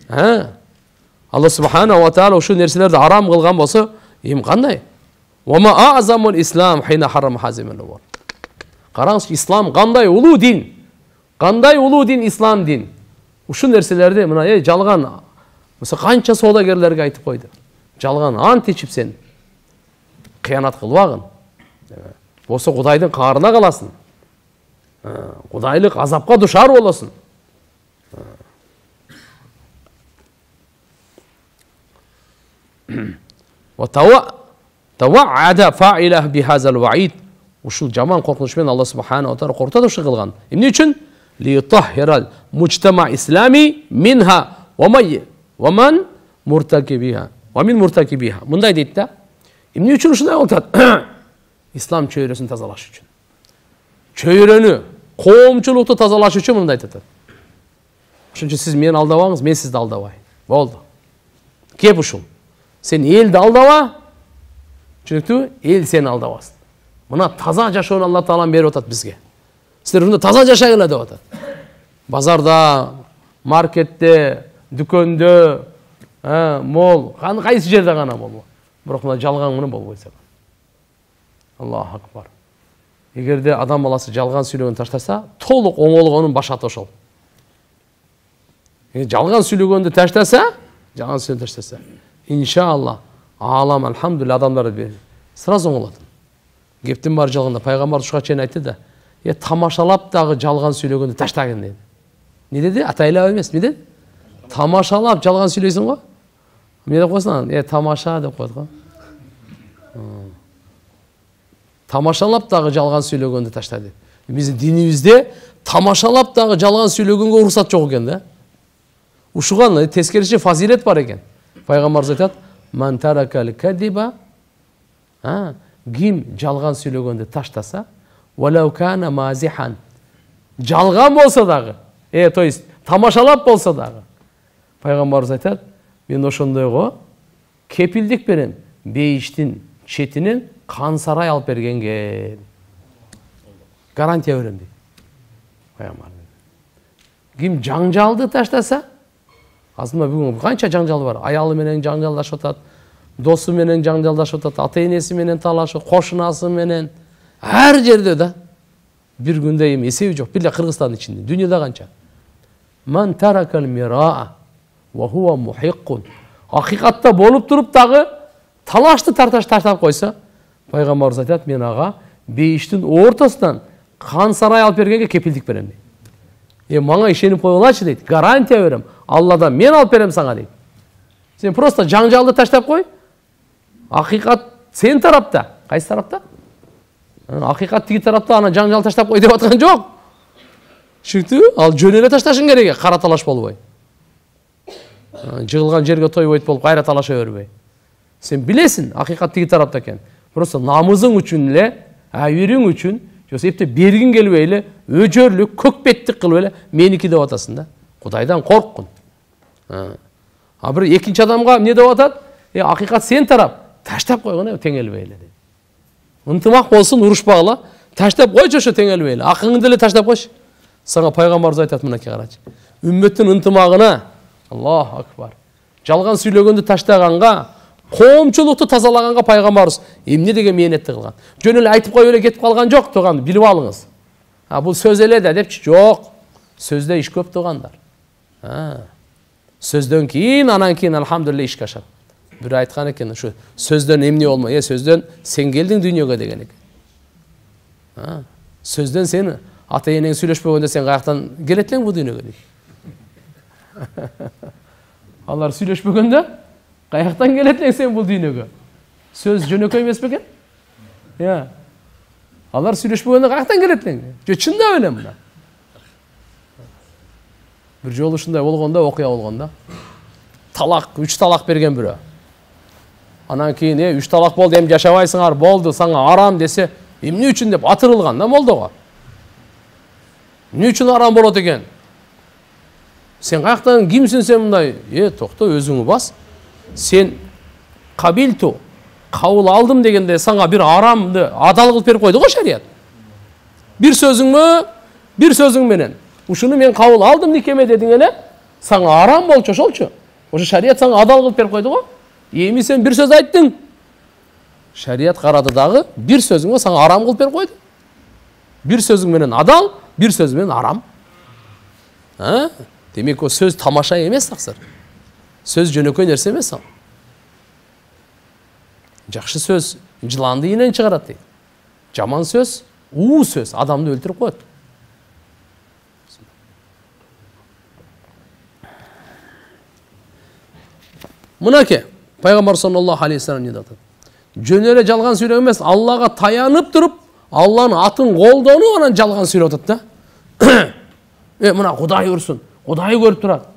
Алла Субхана ва Таала ушул нерселерди арам кылган болсо, эми кандай? Ва ма азамул ислам хина харрам хазимал умур. Караңыз, ислам кандай улуу дин. Кандай улуу дин ислам дин. Ушул нерселерди мына жалган, мисалы канча соодагерлерге айтып койду. Жалган ант ичип сен кыянат кылбагын. Болсо Кудайдын каарына каласың. Кудайлык азапка душар болосуң. Ва таваада фаилах бихазал ваид. Ушул жаман коркунуч менен Алла Субхана ва Таала коркутат ушул кылган. Эмне үчүн? Ли тахирал мужтама ислами минха ва ман муртакибиха. Ва мин муртакибиха. Мындай дейт да. Эмне үчүн ушундай болот? Ислам чөйрөсүн тазалаш үчүн. Чөйрөнү, коомчулукту тазалаш үчүн мындай айтат. Ошон үчүн сиз мени алдабаңыз, мен сизди алдабайм. Болду. Кеп ушул. Сен элди алдаба, чүнүктүү? Эл сени алдабасын. Мына таза жашоону Алла Таалам берип атат бизге. Силер мында таза жашагыла деп атат. Базарда, маркетте, дүкөндө, мол, кайсы жерде гана болбо. Бирок мына жалган менен болбойт. Аллаху акбар. Эгерде адам баласы жалган сүйлөгөн таштаса, толук оңолгонун башаты ошол. Жалган сүйлөгөндү таштаса, иншалла, алам алхамдулилlah адамдар сразу оңолот. Кептин бар жалганда пайгамбар ушуга чейин айтты да, тамашалап дагы жалган сүйлөгөндү таштагын деди. Не деди? Атайлап эмес, эмне деди? Тамашалап жалган сүйлөйсүң го? Эмне деп койсуң? Тамаша деп койот го. Тамашалап дагы жалган сүйлөгөндү ташта деп. Биздин динибизде тамашалап дагы жалган сүйлөгөнгө уруксат жок экен да. Ушуган тескерисинче фазилет бар экен. Пайгамбарыбыз айтат: "Ман таракал кадиба", ким жалган сүйлөгөндү таштаса, "Валау кана мазихан", жалган болсо дагы, то есть тамашалап болсо дагы. Пайгамбарыбыз айтат: "Мен ошондойго кепилдик берем, бейиштин четинен кан сарай алып бергенге гарантия берем" дейт. Пайгамбар. Ким жаңжалды таштаса, азында бүгүн канча жаңжал бар. Аялы менен жаңжалдашып атат, досу менен жаңжалдашып атат, ата-энеси менен талашып, кошунасы менен ар жерде да. Бир күндө эми эсеби жок. Бир эле Кыргызстандын ичинде, дүйнөдө канча. Man tarakal miraa wa huwa muhiqqun. Hakikatta bolup turup dagı talaştı taштап койса, пайгамбарыбыз айтат, мен ага бейиштин ортосунан кан сарай алып бергенге кепилдик берем дейт. Мага ишенип койгулачы дейт. Гарантия берем. Алладан мен алып берем сага дейт. Сен просто жаңжалды таштап кой. Акыйкат сен тарапта. Кайсы тарапта? Акыйкат тиги тарапта, ана жаңжал таштап кой деп аткан жок. Чүнкү ал жөн эле ташташың керек, кара талаш болбой. Жыгылган жерге тойбойт болуп кайра талаша бербей. Сен билесиң, акыйкат тиги тарапта экен. Просто намызың үчүн эле, үйрүң үчүн, жок эпте бергиң келбей эле, өжөрлүк, көкпеттик кылып эле меники деп атасың да. Кудайдан корккун. А бир экинчи адамга эмне деп атат? Акыйкат сен тарап, таштап койгон теңелбей эле. Ынтымак болсун, урушпагыла, таштап койчу ошо теңелбей эле. Акыңды эле таштап койчу. Сага пайгамбарыбыз айтат, мынакей карачы. Үммөттүн ынтымагына, Аллаху акбар. Жалган сүйлөгөндү таштаганга, коомчулукту тазалаганга пайгамбарыбыз эмне деген мээнетти кылган. Жөн эле айтып коюп эле кетип калган жок, туган, билип алыңыз. Бул сөз эле да депчи, жок. Сөздө иш көп, тугандар. Сөздөн кийин, анан кийин алхамдулилlah ишке ашат. Бир айткан экен, ушу сөздөн эмне болмой, сөздөн сен келдиң дүйнөгө деген экен. Сөздөн сен ата энең сүйлөшпөгөндө сен каяктан келет элең бул дүйнөгө дейт. Алар сүйлөшпөгөндө каяктан келет элең сен бул дүйнөгө? Сөз жөнөкөй эмес бекен? Алар сүйлөшпөгөндө каяктан келет элең? Же чындап эле мына? Бир жолу ушундай болгондо, окуя болгондо, талак, 3 талак берген бирөө. Анан кийин 3 талак болду, эми жашабайсыңар, болду, сага арам десе, эмне үчүн деп атырылган да молдого. Эмне үчүн арам болот экен? Сен каяктан кимсиң сен мындай? Токто, өзүңү бас. Сен кабилту, кабыл алдым дегенде сага бир арамды адал кылып берип койду го шарият. Бир сөзүң менен. Ушуну мен кабыл алдым никеме дедиң эле, сага арам болчу ошолчу. Ошо шарият сага адал кылып берип койду го. Эми сен бир сөз айттың. Шарият карады дагы, бир сөзүңө сага арам кылып берип койду. Бир сөзүң менен адал, бир сөз менен арам. Демек, о сөз тамаша эмес таксыр. Сөз жөнөкөй нерсе эмес ал. Жакшы сөз жыланды ийинен чыгарат дейт. Жаман сөз, уу сөз адамды өлтүрүп коет. Мынаке, пайгамбар саллаллаху алейхи вассалам эмне айтат? Жөн эле жалган сүйлөк эмес, Аллага таянып туруп, Алланын атын колдонуп анан жалган сүйлөп атат да. Мына Кудай урсун, Кудай көрүп турат.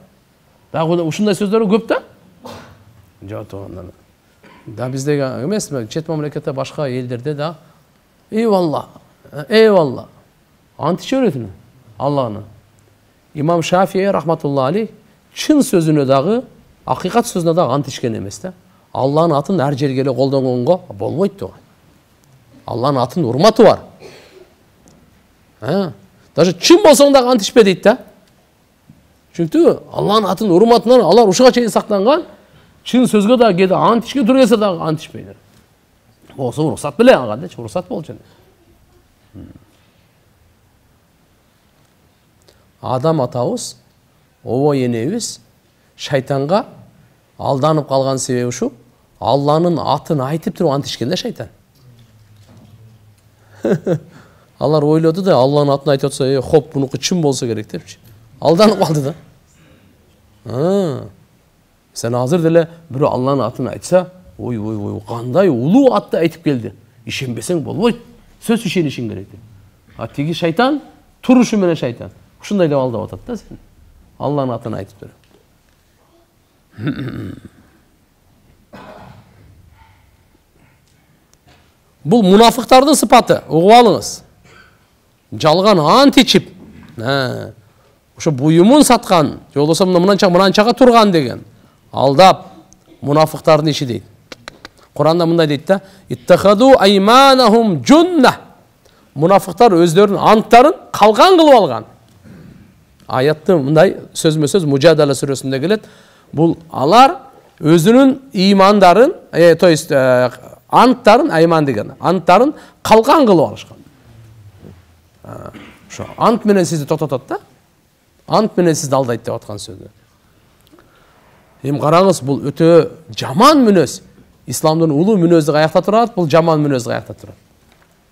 Дагы ушундай сөздөр көп да? Жок, туугандар. Да биздеги эмес, чет мамлекетте башка элдерде да eyvallah, eyvallah. Ант иче беретин Алланы. Имам Шафии рахматуллаху алейх чын сөзүнө дагы, акыйкат сөзүнө дагы ант ичкен эмес да. Алланын атын ар жерге эле колдонгонго болбойт туган. Алланын атын урматы бар. Даже чын болсоң дагы ант ичпе дейт да. Чүнкү Алланын атын урматынан алар ушуга чейин сактанган, чын сөзгө дагы кээде ант ичке тура келсе дагы ант ичпейлер. Болсо уруксат беле ага дечи, уруксат болчу. Адам атабыз, обой энебиз шайтанга алданып калган себеби ушу, Алланын атын айтып туруп ант ичкен да шайтан. Алар ойлоду да, Алланын атын айтып атса, хоп, бунуку чын болсо керек депчи. Алданып калды да. Сен азыр деле бирөө Алланын атын айтса, ой, кандай улуу атты айтып келди. Ишенбесең болбойт. Сөз ишенишиң керек деп. Тиги шайтан, турушу менен шайтан. Ушундай деп алдап атат да сен. Алланын атын айтып туруп. Бул мунафыктардын сыпаты, угуп алыңыз. Жалган ант ичип, ошо буюмун саткан, же болбосо мынанчага турган деген. Алдап мунафыктардын иши дейт. Куранда мындай дейт да: "Иттахаду айманахум джунна." Мунафыктар өздөрүнүн анттарын калган кылып алган. Аятты мындай сөзмө-сөз Мужадала сүрөсүндө келет. Бул алар өзүнүн имандарын, то есть анттарын, айман деген, анттарын калган кылып алышкан. Ошо ант менен сизди токтотот да. Ант менен сизди алдайт деп аткан сөзү. Эми караңыз, бул өтө жаман мүнөз. Исламдын улуу мүнөзү каякта турат, бул жаман мүнөзү каякта турат.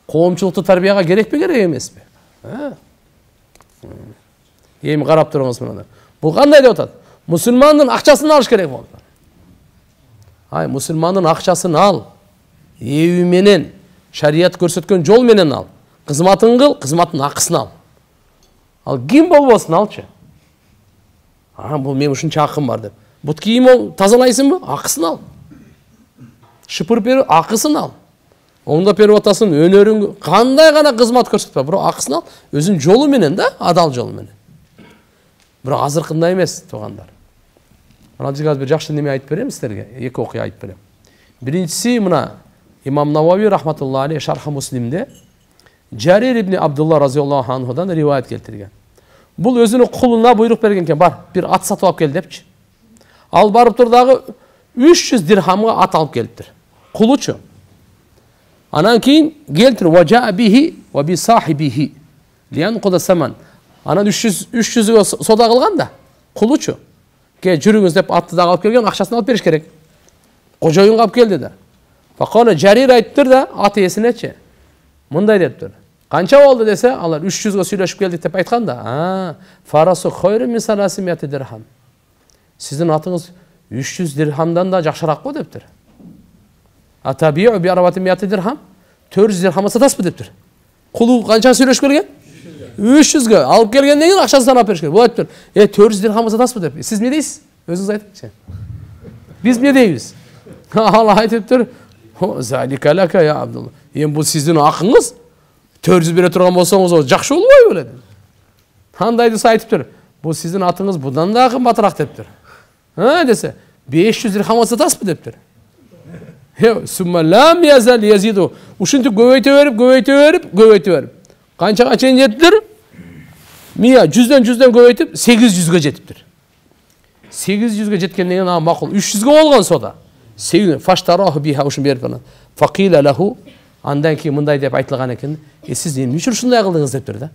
Коомчулукту тарбияга керекпи, керек эмеспи? Эми карап туруңуз мына. Бул кандай деп атат? Мусулмандын акчасын алыш керек болду. Ай, мусулмандын акчасын ал. Эби менен, шарият көрсөткөн жол менен ал. Кызматын кыл, кызматтын акысын ал. Ал ким болбосун алчы. Бул мен ушунча акым бар деп. Бут кийим тазалайсыңбы? Акысын ал. Шыпырып берип, акысын ал. Оңдоп берип атасың, өнөрүң кандай гана кызмат көрсөтпө, бирок акысын ал, өзүнүн жолу менен да, адал жолу менен. Бирок азыркындай эмес, туугандар. Мына азыр бир жакшы неме айтып берем силерге, эки окуя айтып берем. Биринчиси мына Имам Навави рахматуллахи алейхи Шарх Муслимде Жарир ибн Абдулла разияллаху анхудан риваят келтирген. Бул өзүнүн кулуна буйрук берген экен, бар, бир ат сатып алып кел депчи. Ал барып тур дагы 300 дирхамга ат алып келиптир. Кулучу. Анан кийин келтир важа бихи ва би сахибихи. Лиан куда саман. Анан 300га сода кылган да. Кулучу. Ке жүрүңүз деп атты да алып келген, акчасын алып бериш керек. Кожоюн алып келди да. Факана Жарир айттыр да, ат ээсинечи. Мындай дептир. Канча болду десе, алар 300га сүйлөшүп келдик деп айткан да. Фарасу хойру мин саласимияти дирхам. Сиздин атыңыз 300 дирхамдан да жакшыраак го дептир. Атабиу би арабати мияти дирхам. 400 дирхамга сатасызбы дептир. Кулу канча сүйлөшүп келген? 300га алып келгенден кийин акчасын алып бериш керек. Бул айтыптыр. 400 дирхамга сатасызбы деп. Сиз эмне дейсиз? Өзүңүз айтыңызчы. Биз эмне дейбиз? Ал айтыптыр. Залика лака я Абдулла. Эми бул сиздин акыңыз. 400 бере турган болсоңуз, жакшы болбойбу беле? Кандай десе айтыптыр. Бул сиздин атыңыз будан да кымбатыраак дептир. Десе, 500 дирхамга сатасызбы дептир. Сумма лам язал язиду. Ушинтип көбөйтө берип. Канчага чейин жетиптир? 100дөн көбөйтүп 800га жетиптир. 800га жеткенден кийин ана макул 300га болгон сода. 800 фаштараху биха ушун берип ана. Факила лаху андан кийин мындай деп айтылган экен. Сиз эмне үчүн ушундай кылдыңыз дептир да.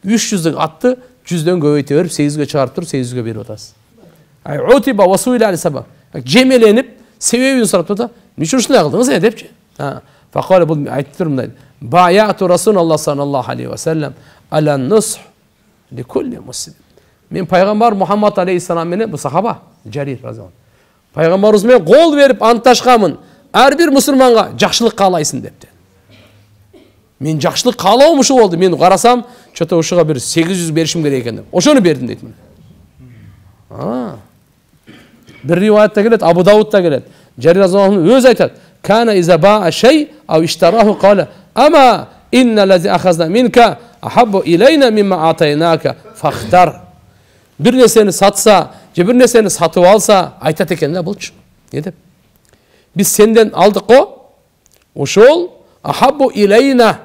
300дүк атты 100дөн көбөйтө берип 800га чыгарып туруп 800га берип атасыз. Ай утиба васуила али сабаб. Жемеленип себебин сурап да, эмне үчүн ушундай кылдыңыз депчи. Факала бул айтып тур мындай. Баяту Расулуллах саллаллаху алейхи ва саллям аля нусх ли кулли муслим. Мен пайгамбар Мухаммад алейхиссалам менен бу сахаба Жарир разияллаху. Пайгамбарыбыз менен кол берип антташканмын. Ар бир мусулманга жакшылык каалайсың депти. Мен жакшылык каалоом ушул болду. Мен карасам, чото ушуга бир 800 беришим керек экен деп. Ошону бердим дейт мен. Bir rivayette gelet, Abu Davud'da gelet. Cerir Azam'ın öz aytat. Kana iza ba'a şey av iştarahu kâle. Ama inna lezi ahazna minka ahabbu ileyna mimma ataynaka fakhtar. Bir neseni satsa, bir neseni satıp alsa aytat eken de bulç. Ne dep? Biz senden aldık o. Oşol ahabbu ileyna.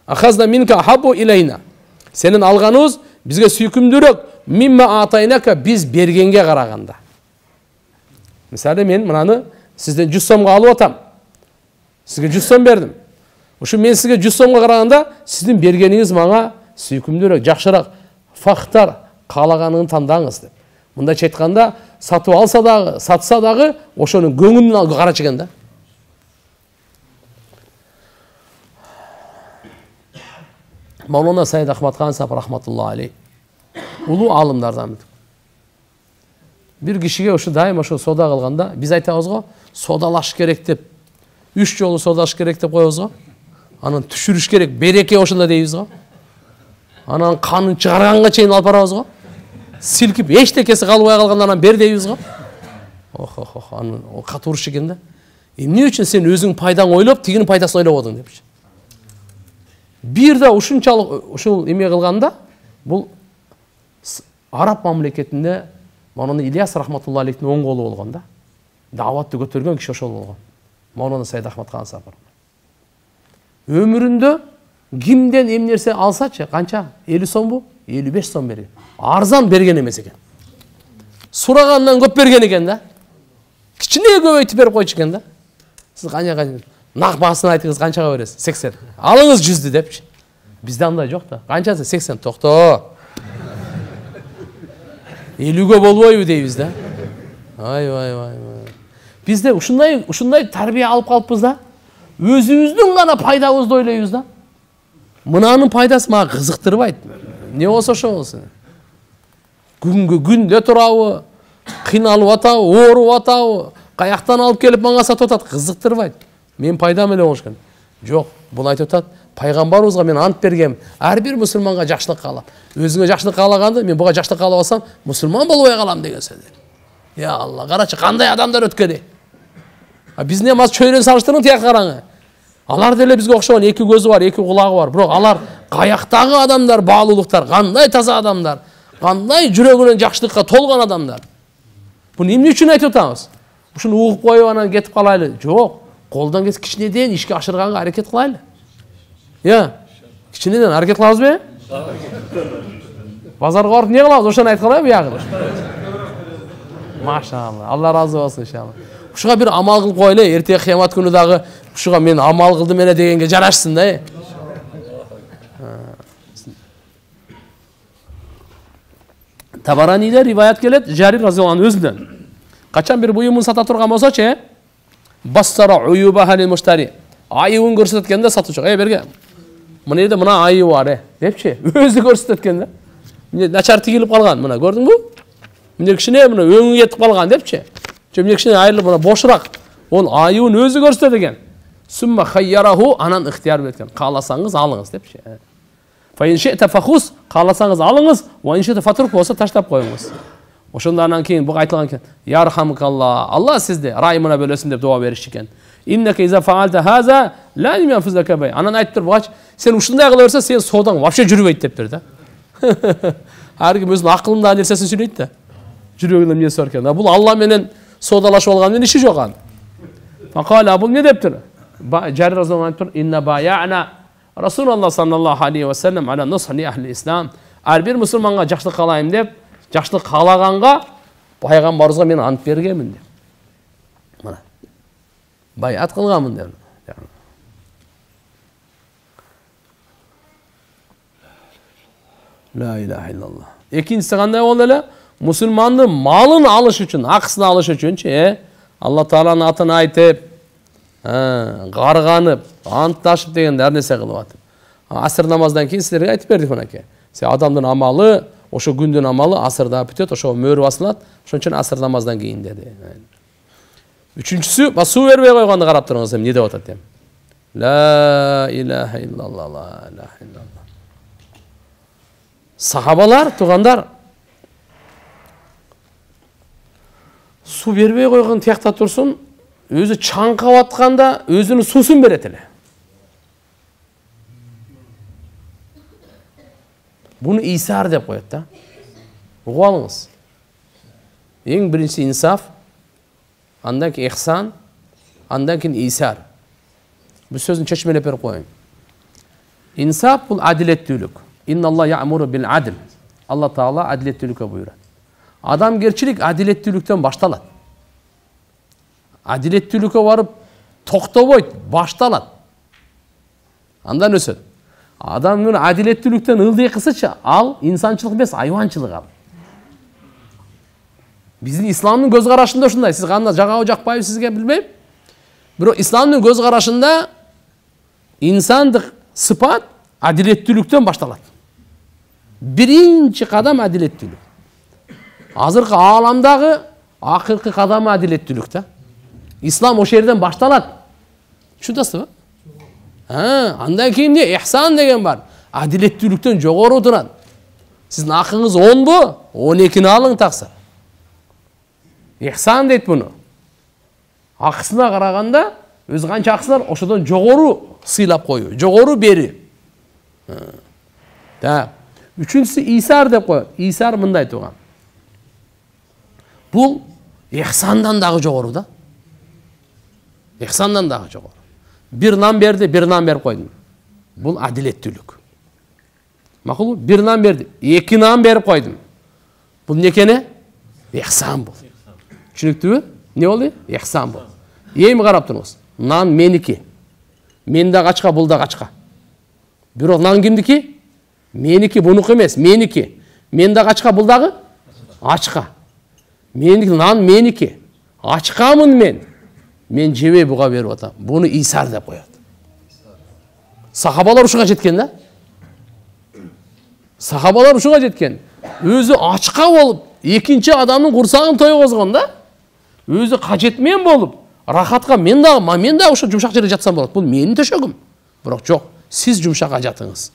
Ahazna minka ahabbu ileyna. Senin alganız bizge süykümdürük. Mimma ataynaka biz bергенге караганда. Мисалы мен мынаны сизден 100 сомго алып атам. Сизге 100 сом бердим. Ошо мен сизге 100 сомго караганда сиздин бергениңиз мага сүйкүмдүүрөөк, жакшыраак. Фахтар каалаганын тандаңыз деп. Мындайча айтканда, сатып алса дагы, сатса дагы ошонун көңүлүн карачы экен да. Мавлана Сайид Ахмад хан сап рахматуллахи алейх. Улуу алымдардан. Bir kişiye ошо дайым ошо сода кылганда, биз айтабыз го, содалаш керек деп, 3 жолу содалаш керек деп коебуз го. Анан түшүрүш керек, береке ошондо дейбиз го. Анан канын чыгарганга чейин алып барабыз го. Силкип эчтекеси калбай калгандан анан бер дейбиз го. Анан катуу уруш экен да. Эмне үчүн сен өзүң пайдаң ойлоп, тигинин пайдасын ойлоп отуң депчи. Бир да ушунчалык ушул эме кылганда, бул Араб мамлекетинде Мавлана Ильяс рахматуллахи алейхтин оң колу болгон да. Даватты көтөргөн киши ошол болгон. Мавлана Сайид Ахмад хан сапар. Өмүрүндө кимден эм нерсе алсачы, канча? 50 сомбу? 55 сом берген. Арзан берген эмес экен. Сурагандан көп берген экен да. Кичине көбөйтүп берип койчу экен да. Сиз канча нак баасын айтыңыз, канчага бересиз? 80. Алыңыз 100 депчи. Бизде андай жок да. Канчасы? 80. Токто. 50-ге болбойбу дейбиз да. Ай. Бизде ушундай тарбия алып калыппыз да. Өзүбүздүн гана пайдабызды ойлойбуз да. Мынанын пайдасы мага кызыктырбайт. Не болсо ошо болсун. Күнгө күндө турабы, кыйналып атабы, ооруп атабы, каяктан алып келип мага сатып атат, кызыктырбайт. Мен пайдам эле болуш керек. Жок, бул айтып атат, пайгамбарыбызга мен ант бергем, ар бир мусулманга жакшылык каалап. Өзүңө жакшылык каалаганды мен буга жакшылык каалап алсам, мусулман болбой калам деген сөз. Я Алла, карачы кандай адамдар өткөнү. Биздин намаз чөйрөн салыштырың тияк караңы. Алар деле бизге окшогон, эки көзү бар, эки кулагы бар. Бирок алар каяктагы адамдар, баалуулуктар, кандай таза адамдар, кандай жүрөгүнөн жакшылыкка толгон адамдар. Буну эмне үчүн айтып атабыз? Ушуну угуп коюп анан кетип калайлы? Жок. Колдон келсе кичинеден ишке ашырганга аракет кылайлы. Я, кичинеден аракет кылабызбы? Базарга барып эмне кылабыз? Ошону айткылайбы ягы? Машалла. Алла разы болсун иншалла. Ушуга бир амал кылып коелу, эртеге кыямат күнү дагы ушуга мен амал кылдым эле дегенге жарашсын да. Табараниде риваят келет, Жарир разияллаху анху өзүнөн. Качан бир буюмун сата турган болсочу, бассара уюбаха лил муштари. Айыбын көрсөткөндө сатуучу, берге. Мына жерде мына айыбы бар, депчи. Өзү көрсөткөн да. Эмне начар тигилип калган, мына көрдүңбү? Эмне кичине мына өңү кетип калган депчи. Эмне кичине айрылып мына бошураак. Ол айыбын өзү көрсөтөт экен. Сумма хайяраху, анан ыктыяр берген. Кааласаңыз алыңыз депчи. Фаин ши'та фахус, кааласаңыз алыңыз, ва ин ши'та фатрук болсо таштап коюңуз. Ошондан кийин буга айтылган экен. Ярхамукалла, Алла сизди райымына бөлөсүн деп дуа беришти экен. Иннака иза фаалта хаза ла янфузака бай. Анан айтып бугач, сен ушундай кыла берсе, сен соодаң вообще жүрбөйт дептир да. Ар ким өзүнүн акылындагы нерсесин сүйлөйт да. Жүрөгүнөн эмнеси бар экен. Бул Алла менен соодалашып алган менен иши жок ан. Факала бул не дептир? Жарир разияллаху анху айтып, инна бая'на Rasulullah sallallahu aleyhi ve sellem ala nushli ahli İslam. Ар бир мусулманга жакшылык каалайм деп, жакшылык каалаганга пайгамбарыбызга мен ант бергенмин деп. Мына. Байат кылганмын деп. Ла ilahe illallah. Экинчиси кандай болду эле? Мусулмандын малын алыш үчүн, акысын алыш үчүнчү, Алла Тааланын атын айтып, карганып, антташып деген ар нерсе кылып атып. Асыр намаздан кийин силерге айтып бердик мынакей. Адамдын амалы, ошо күндүн амалы асырда бүтөт, ошо мөр басылат, ошон үчүн асыр намаздан кийин деди. Үчүнчүсү, суу бербей койгонду карап туруңуз, эмне деп атат эми? Ла ilahe illallah, ла ilahe illallah. Сахабалар, тугандар, суу бербей койгон тиякта турсун, өзү чаңкап атканда өзүнүн суусун берет эле. Буну исар деп коет да. Угуп алыңыз. Эң биринчи инсаф, андан кийин ихсан, андан кийин исар. Бул сөздүн чечмелеп берип коеюн. Инсаф бул адилеттүүлүк. Инналла я'муру бил адл. Алла Таала адилеттүүлүккө буйрат. Адамгерчилик адилеттүүлүктөн башталат. Адилеттүүлүккө барып токтобойт, башталат. Андан өсөт. Адамдын адилеттүүлүктөн ылдый кысычы, ал инсанчылык эмес, айванчылык ал. Биздин исламдын көз карашында ушундай. Сиз кандай жагабы жакпайбы сизге билбейм. Бирок исламдын көз карашында инсандык сыпат адилеттүүлүктөн башталат. Биринчи кадам адилеттүүлүк. Азыркы ааламдагы акыркы кадамы адилеттүүлүк да. Ислам ошол жерден башталат. Түшүнөсүзбү? Андан кийин ихсан деген бар. Адилеттүүлүктөн жогору турат. Сиздин акыңыз 10бу? 12-ни алың таксыр. Ихсан дейт буну. Акысына караганда өз канча акысы бар, ошодон жогору сыйлап коюу, жогору берүү. Үчүнчүсү исар деп коет. Исар мындай туган. Бул ихсандан дагы жогору да. Ихсандан дагы жогору. Bir nan berdi, bir nan berip koydum. Bul adilеттүүлүк. Макулбу? Bir nan berdi, 2 nan berip koydum. Bul ne ekeni? Ihsan bul. Түшүнүктүүбү? Ne болду? Ihsan bul. Эми карап туруңуз. Nan meniki. Менде качка, булда качка. Бирок nan кимдики? Меники, бунуку эмес, меники. Менде качка, булдагы? Ачка. Меники нан меники. Ачкамын мен. Мен жебей буга берип атам. Буну Исар деп коет. Сахабалар ушуга жеткен да? Сахабалар ушуга жеткен. Өзү ачка болуп, экинчи адамдын курсагын тойгозгон да? Өзү кажетмен болуп, рахатка мен дагы ошо жумшак жерге жатсам болот. Бул менин төшөгүм. Бирок жок, сиз жумшак жатыңыз.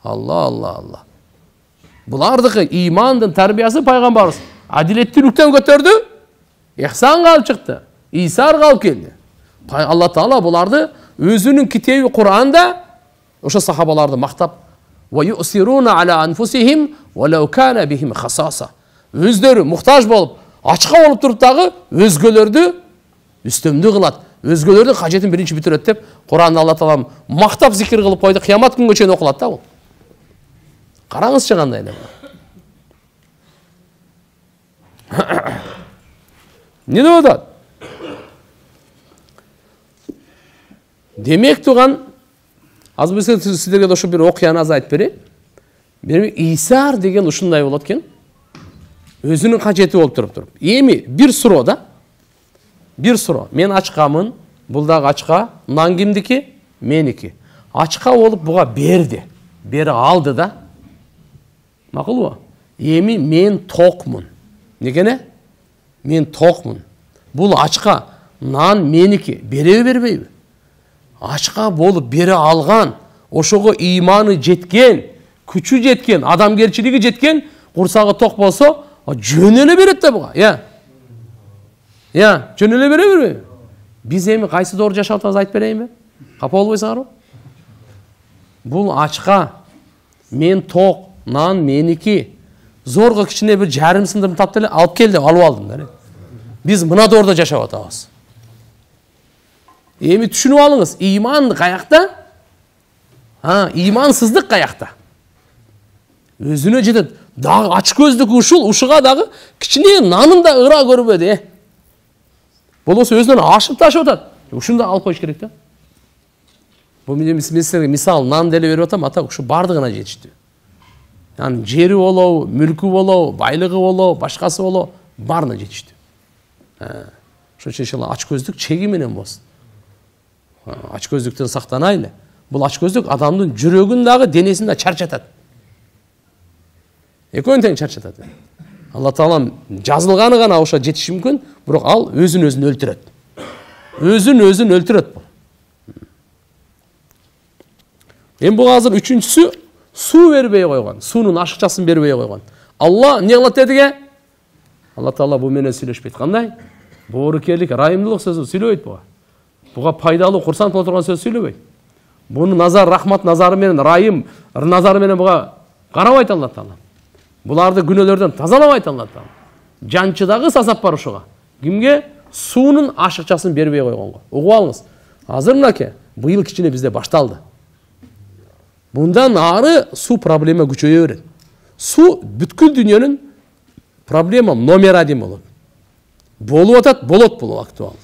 Алла. Булардыкы имандын тарбиясы пайгамбарыбыз адилеттүүлүктөн көтөрдү, ихсан калып чыкты, Исар калып келди. Алла Таала буларды өзүнүн китеби Кур'анда ошо сахабаларды мактап, "Ва юсируна ала анфусихим ва лау кана бихим хасаса." Өздөрү муктаж болуп, ачка болуп туруп дагы өзгөлөрдү үстөмдүү кылат. Өзгөлөрдүн кажетін биринчи бүтүрөт деп Кур'анда Алла Таала мактап зикир кылып койду. Кыямат күнгө чейин окулат да бул. Караңызчы кандай эле. Не деп атат? Демек туган, азыр сиздерге ошо бир окуяны аз айтып берейин. Демек Исар деген ушундай болот экен. Өзүнүн кажети болуп туруп. Эми бир суроо да. Бир суроо. Мен ачкамын, бул дагы ачка, нан кимдики? Меники. Ачка болуп буга берди. Бери алды да. Макулбу? Эми мен токмун. Негене? Мен токмун. Бул ачка, нан меники. Береби бербейби? Ачка болуп бере алган, ошого иманы жеткен, күчү жеткен, адамгерчилиги жеткен, курсагы ток болсо, жөн эле берет да буга. Жөн эле бере бербейби? Биз эми кайсы доору жашап атабыз айтып берейинби? Капа болбойсуңарбы? Бул ачка, мен ток, нан меники. Зорго кичине бир жарым сындырым таптып эле алып кел деп алып алдым да. Биз мына доордо жашап атабыз. Эми түшүнүп алыңыз, иман каякта? Имансыздык каякта? Өзүнө жетет. Дагы ач көздүк ушуга дагы кичине нанын да ыра көрбөдү. Болбосо өзүнөн ашып ташып атат. Ушуну да алып коюш керек да. Бул мен силерге мисал нан деле берип атам, ата ушу бардыгына жетиштүү. Yani jeri болобу, мүлкү болобу, байлыгы болобу, башкасы болобу, баарына жетиштүү. Ошон үчүн иншалла ач көздүк чеги менен болсун. Ач көздүктөн сактанайлы. Бул ач көздүк адамдын жүрөгүн дагы, денесин да чарчатат. Экөөнү тең чарчатат. Алла Таала жазылганы гана ошо жетиши мүмкүн, бирок ал өзүн өлтүрөт. Өзүн өлтүрөт бул. Эми бул азыр үчүнчүсү суу бербей койгон, суунун ашыкчасын бербей койгон. Алла эмне кылат дедиге? Алла Таала бул менен сүйлөшпөйт. Кандай? Боорукерлик, райымдуулук сөзү сүйлөбөйт буга. Буга пайдалуу, курсант боло турган сөз сүйлөбөйт. Буну назар, рахмат назары менен, райым назары менен буга карабайт Алла Таала. Буларды күнөөлөрдөн тазалабайт Алла Таала. Жанчыдагы сасап бар ушуга. Кимге? Суунун ашыкчасын бербей койгонго. Угуп алыңыз. Азыр мынакей, быйыл кичине бизде башталды. Bundan ары su проблема күчөйө берет. Su бүткүл дүйнөнүн проблема номер 1 болот. Болуп атат, болот бул актуал.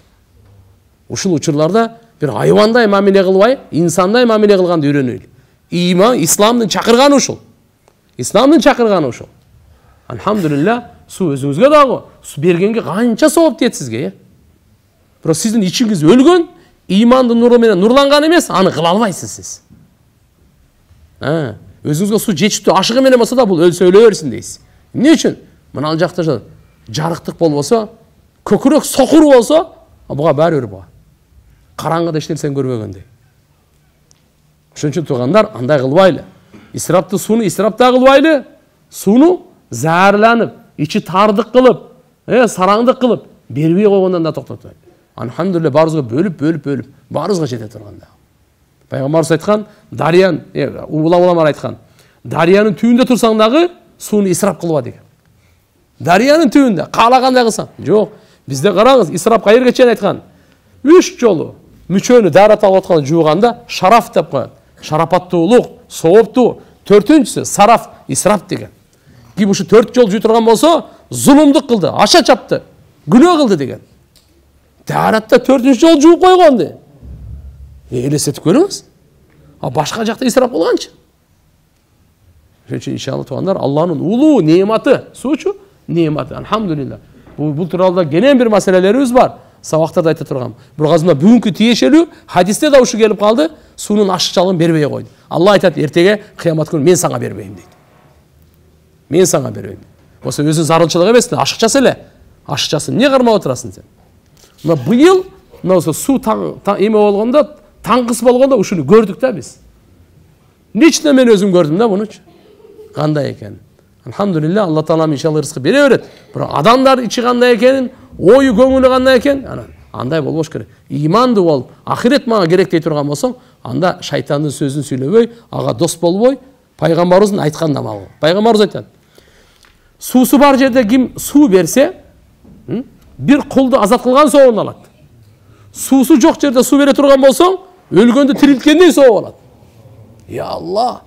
Ушул учурларда бир айвандай мамиле кылбай, инсандай мамиле кылганды үйрөнөйлү. Иман, исламдын чакырганы ушул. Исламдын чакырганы ушул. Алхамдулилlah, su өзүңүзгө дагы su бергенге канча сооп тиет сизге. Бирок сиздин ичиңиз өлгөн, имандын нуру менен нурланган эмес, аны кыла албайсыз сиз. Өзүңүзгө суу жетиштүү ашыгы менен болсо да бул өлсө өлө берсин дейсиз. Эмне үчүн? Мына ал жакта жарыктык болбосо, көкүрөк сокур болсо, буга баары буга. Караңгыда эч нерсени көрбөгөндөй. Ошон үчүн туугандар, андай кылбайлы. Исрапты сууну исрапта кылбайлы. Сууну заарланып, ичи тардык кылып, сараңдык кылып бербей койгондон да токтотпойт. Алхамдулилlah баарыбызга бөлүп баарыбызга жете турганда. Пайгамбарыбыз айткан, дарыян, уламалар айткан, дарыянын түбүндө турсаң дагы сууну исрап кылба деген. Дарыянын түбүндө каалагандай кылсаң, жок. Бизде караңыз, исрап кайерге чейин айткан? 3 жолу мүчөнү даарат алып атканда жууганда шараф деп коет. Шарапаттуулук, сооптуу. 4-үнчүсү сараф, исрап деген. Ким ушу 4 жол жуу турган болсо, зулумдук кылды, аша чапты, күнөө кылды деген. Дааратта 4-үнчү жол жууп койгонду. Элестетип көрүңүз. Башка жакта исрап кылганчы? Ошон үчүн иншалла туугандар, Алланын улуу неаматы суучу немат. Алхамдулилlah. Бул тууралуу кенен бир маселелерибиз бар. Сабактарда айта тургам. Бургазымда бүгүнкү тиешелүү хадисте да ушу келип калды. Суунун ашыкчалыгын бербей койду. Алла айтат эртеге кыямат күнү мен сага бербейм дейт. Мен сага бербейм. Болсо өзүң зарылчылык эмес, ашыкчасы эле. Ашыкчасын эмне кармап отурасың сен? Мына быйыл мына суу эме болгондо, таңкыс болгондо ушуну көрдүк да биз. Лично мен өзүм көрдүм да мунучу. Кандай экенин. Алхамдулилlah, Алла Таалам иншалла рызкы бере берет. Бирок адамдар ичи кандай экенин, ою көңүлү кандай экен, андай болбош керек. Имандуу болуп, ахирет мага керек дей турган болсоң, анда шайтандын сөзүн сүйлөбөй, ага дос болбой, пайгамбарыбыздын айткан намалы. Пайгамбарыбыз айтат. Суусу бар жерде ким суу берсе, бир кулду азат кылган соогун алат. Суусу жок жерде суу бере турган болсоң, өлгөндү тирилткендей соо болот. Я Алла,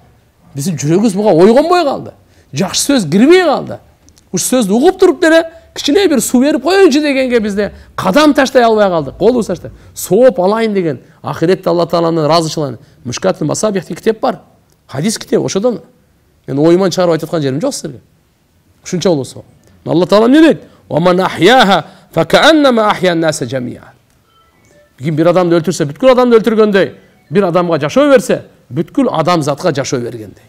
биздин жүрөгүбүз буга ойгонбой калды. Жакшы сөз кирбей калды. Ушу сөздү угуп туруп деле кичине бир суу берип коеюнчу дегенге бизде кадам таштай албай калдык. Колубуз таштай. Сооп алайын деген ахиретте Алла Тааланын ыраазычылыгын Мушкатул Масабих китеп бар. Хадис китеп ошодон. Мен оюман чыгарып айтып аткан жерим жок силерге. Ушунча болсо. Алла Таала эмне дейт? Ва ман ахяха факааннама ахян наса жамиа. Ким бир адамды өлтүрсө, бүткүл адамды өлтүргөндөй, бир адамга жашоо берсе, бүткүл адамзатка жашоо бергендей.